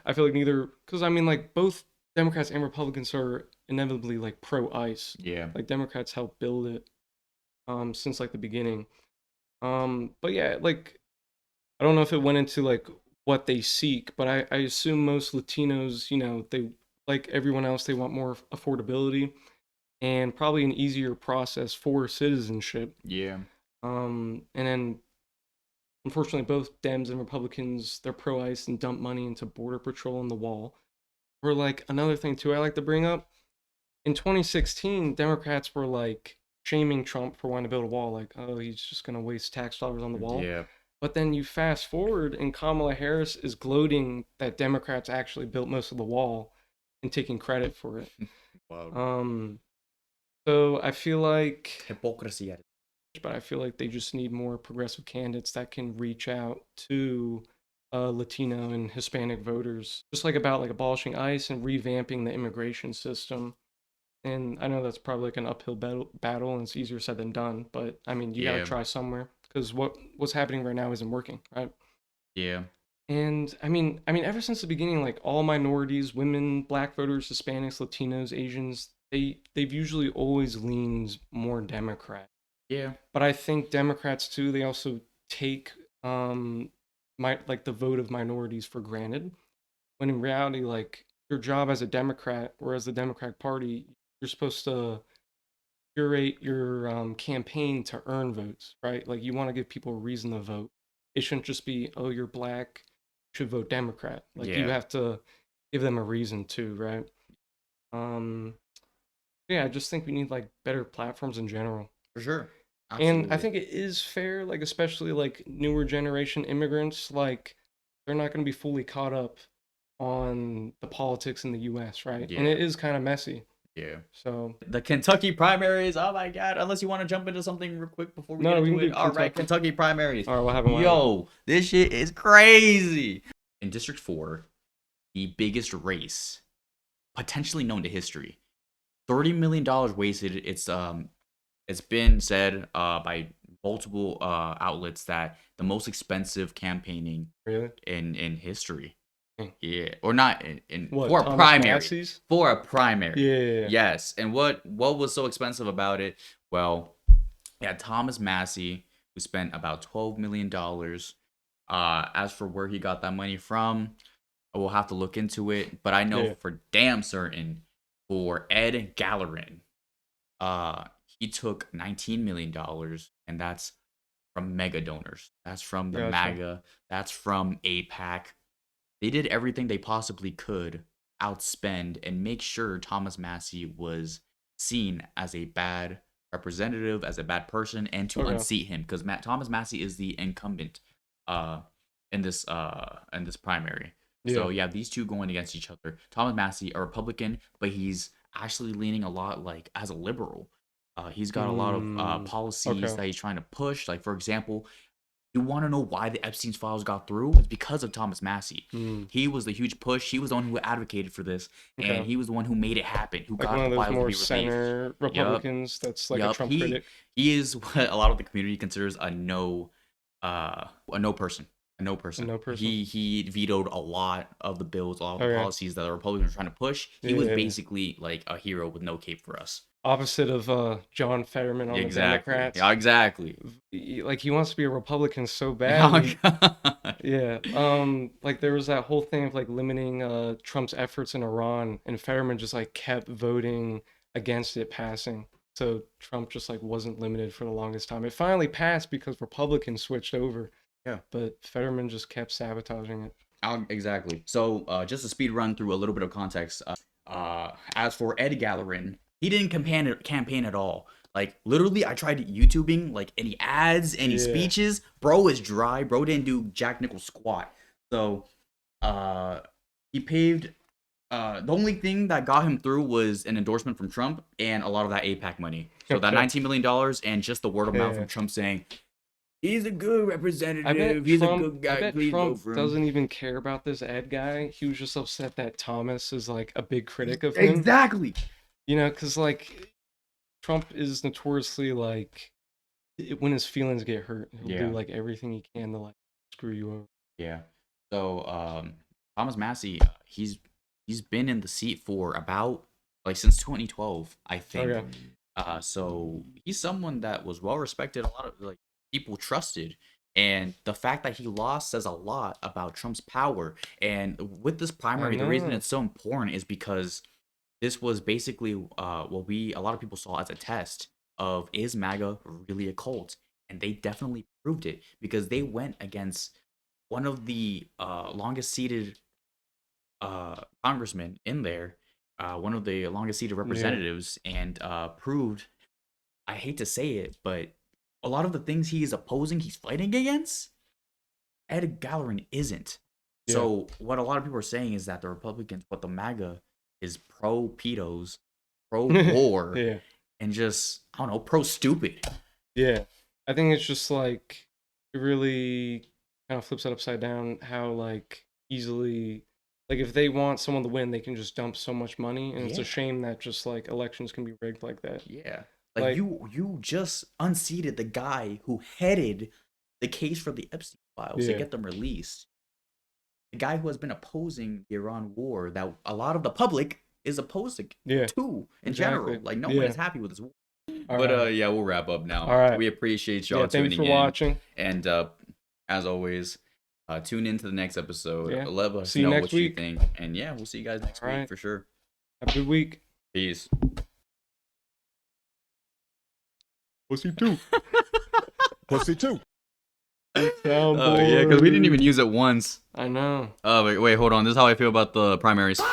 I feel like neither, because I mean like both Democrats and Republicans are inevitably like pro ICE. Like Democrats helped build it since like the beginning. But yeah, like I don't know if it went into like what they seek, but I assume most Latinos, they like everyone else, they want more affordability and probably an easier process for citizenship. And then unfortunately, both Dems and Republicans, they're pro-ICE and dump money into border patrol and the wall. Or like another thing too, I like to bring up in 2016, Democrats were like shaming Trump for wanting to build a wall, like, oh, he's just gonna waste tax dollars on the wall.
Yeah.
But then you fast forward, and Kamala Harris is gloating that Democrats actually built most of the wall and taking credit for it.
Wow.
So I feel like
Hypocrisy at it.
but I feel like they just need more progressive candidates that can reach out to Latino and Hispanic voters, just like about like abolishing ICE and revamping the immigration system. And I know that's probably like an uphill battle, and it's easier said than done. But I mean, you gotta try somewhere because what's happening right now isn't working, right?
Yeah.
And I mean, ever since the beginning, like all minorities, women, Black voters, Hispanics, Latinos, Asians, they've usually always leaned more Democrat.
Yeah.
But I think Democrats too, they also take the vote of minorities for granted. When in reality, like your job as a Democrat or as the Democratic Party, you're supposed to curate your campaign to earn votes, right? Like you want to give people a reason to vote. It shouldn't just be, oh, you're black, you should vote Democrat. Like you have to give them a reason too, right? Um, yeah, I just think we need like better platforms in general.
For sure.
And I
Absolutely.
think it is fair, like especially like newer generation immigrants, like they're not going to be fully caught up on the politics in the US, right? And it
Yeah.
is kind of messy.
Yeah.
So
The Kentucky primaries. Oh my God. Unless you want to jump into something real quick before we
no,
get
we
into
can
it.
do
All right,
Kentucky.
Kentucky primaries.
All right, what happened?
Yo, this shit is crazy. In District 4, the biggest race potentially known to history. $30 million wasted. It's been said by multiple outlets that the most expensive campaigning
Really?
in history.
Hmm.
Yeah, or not in
What,
for a
Thomas
primary.
Massey's?
For a primary.
Yeah.
Yes, and what was so expensive about it? Well, yeah, Thomas Massey, who spent about $12 million. As for where he got that money from, we'll have to look into it. But I know
Yeah.
for damn certain for Ed Gallerin, he took $19 million, and that's from mega donors. That's from the
Gotcha.
MAGA. That's from APAC. They did everything they possibly could outspend and make sure Thomas Massey was seen as a bad representative, as a bad person, and to unseat him because Thomas Massey is the incumbent uh in this primary. So yeah, these two going against each other. Thomas Massey, a Republican, but he's actually leaning a lot like as a liberal. He's got a lot of policies that he's trying to push. Like for example, you want to know why the Epstein's files got through? It's because of Thomas Massey. He was the huge push. He was the one who advocated for this, and he was the one who made it happen. Who
like
got
one of
the
those
files to
more
be released.
center Republicans that's like a Trump critic.
He is what a lot of the community considers a no person. He vetoed a lot of the bills, a lot of the policies that the Republicans were trying to push. He was basically like a hero with no cape for us.
Opposite of John Fetterman on the Democrats.
Yeah, exactly.
Like he wants to be a Republican so bad.
Oh,
yeah. Like there was that whole thing of like limiting Trump's efforts in Iran, and Fetterman just like kept voting against it passing. So Trump just like wasn't limited for the longest time. It finally passed because Republicans switched over.
Yeah.
But Fetterman just kept sabotaging it.
Exactly. So just to speed run through a little bit of context. As for Ed Gallerin, he didn't campaign at all. Like literally, I tried YouTubing like any ads, any speeches. Bro is dry. Bro didn't do Jack Nickel squat. So he paved. The only thing that got him through was an endorsement from Trump and a lot of that APAC money. So that $19 million and just the word of mouth from Trump saying, he's a good representative. He's a good guy.
I bet Trump doesn't even care about this Ed guy. He was just upset that Thomas is like a big critic of him.
Exactly.
You know, because like Trump is notoriously like when his feelings get hurt, he'll do like everything he can to like screw you over.
Yeah. So Thomas Massey, he's been in the seat for about like since 2012, I think. So he's someone that was well respected. A lot of like people trusted, and the fact that he lost says a lot about Trump's power. And with this primary, the reason it's so important is because this was basically what a lot of people saw as a test of, is MAGA really a cult? And they definitely proved it because they went against one of the longest seated congressmen in there, one of the longest seated representatives, and proved, I hate to say it, but a lot of the things he is opposing, he's fighting against, Ed Gallerin isn't. Yeah. So what a lot of people are saying is that the Republicans, but the MAGA is pro-pedos, pro-war, yeah, and just, I don't know, pro-stupid.
Yeah. I think it's just like, it really kind of flips it upside down how like easily, like if they want someone to win, they can just dump so much money. And it's a shame that just like elections can be rigged like that.
Yeah. Like you just unseated the guy who headed the case for the Epstein files to get them released. The guy who has been opposing the Iran war that a lot of the public is opposed to in general. Like no one is happy with this war. But yeah, we'll wrap up now. All right. We appreciate y'all tuning in.
Thanks for watching.
And as always, tune in to the next episode. Yeah. Let us know what you think. And yeah, we'll see you guys next week for sure.
Have a good week.
Peace.
Pussy 2. Pussy 2.
Yeah, because we didn't even use it once.
I know.
Oh, wait, hold on. This is how I feel about the primaries. This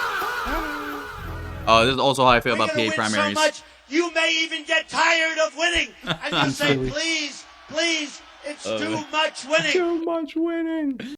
is also how I feel about PA primaries.
So much, you may even get tired of winning. And you say, please, it's too much winning.
Too much winning.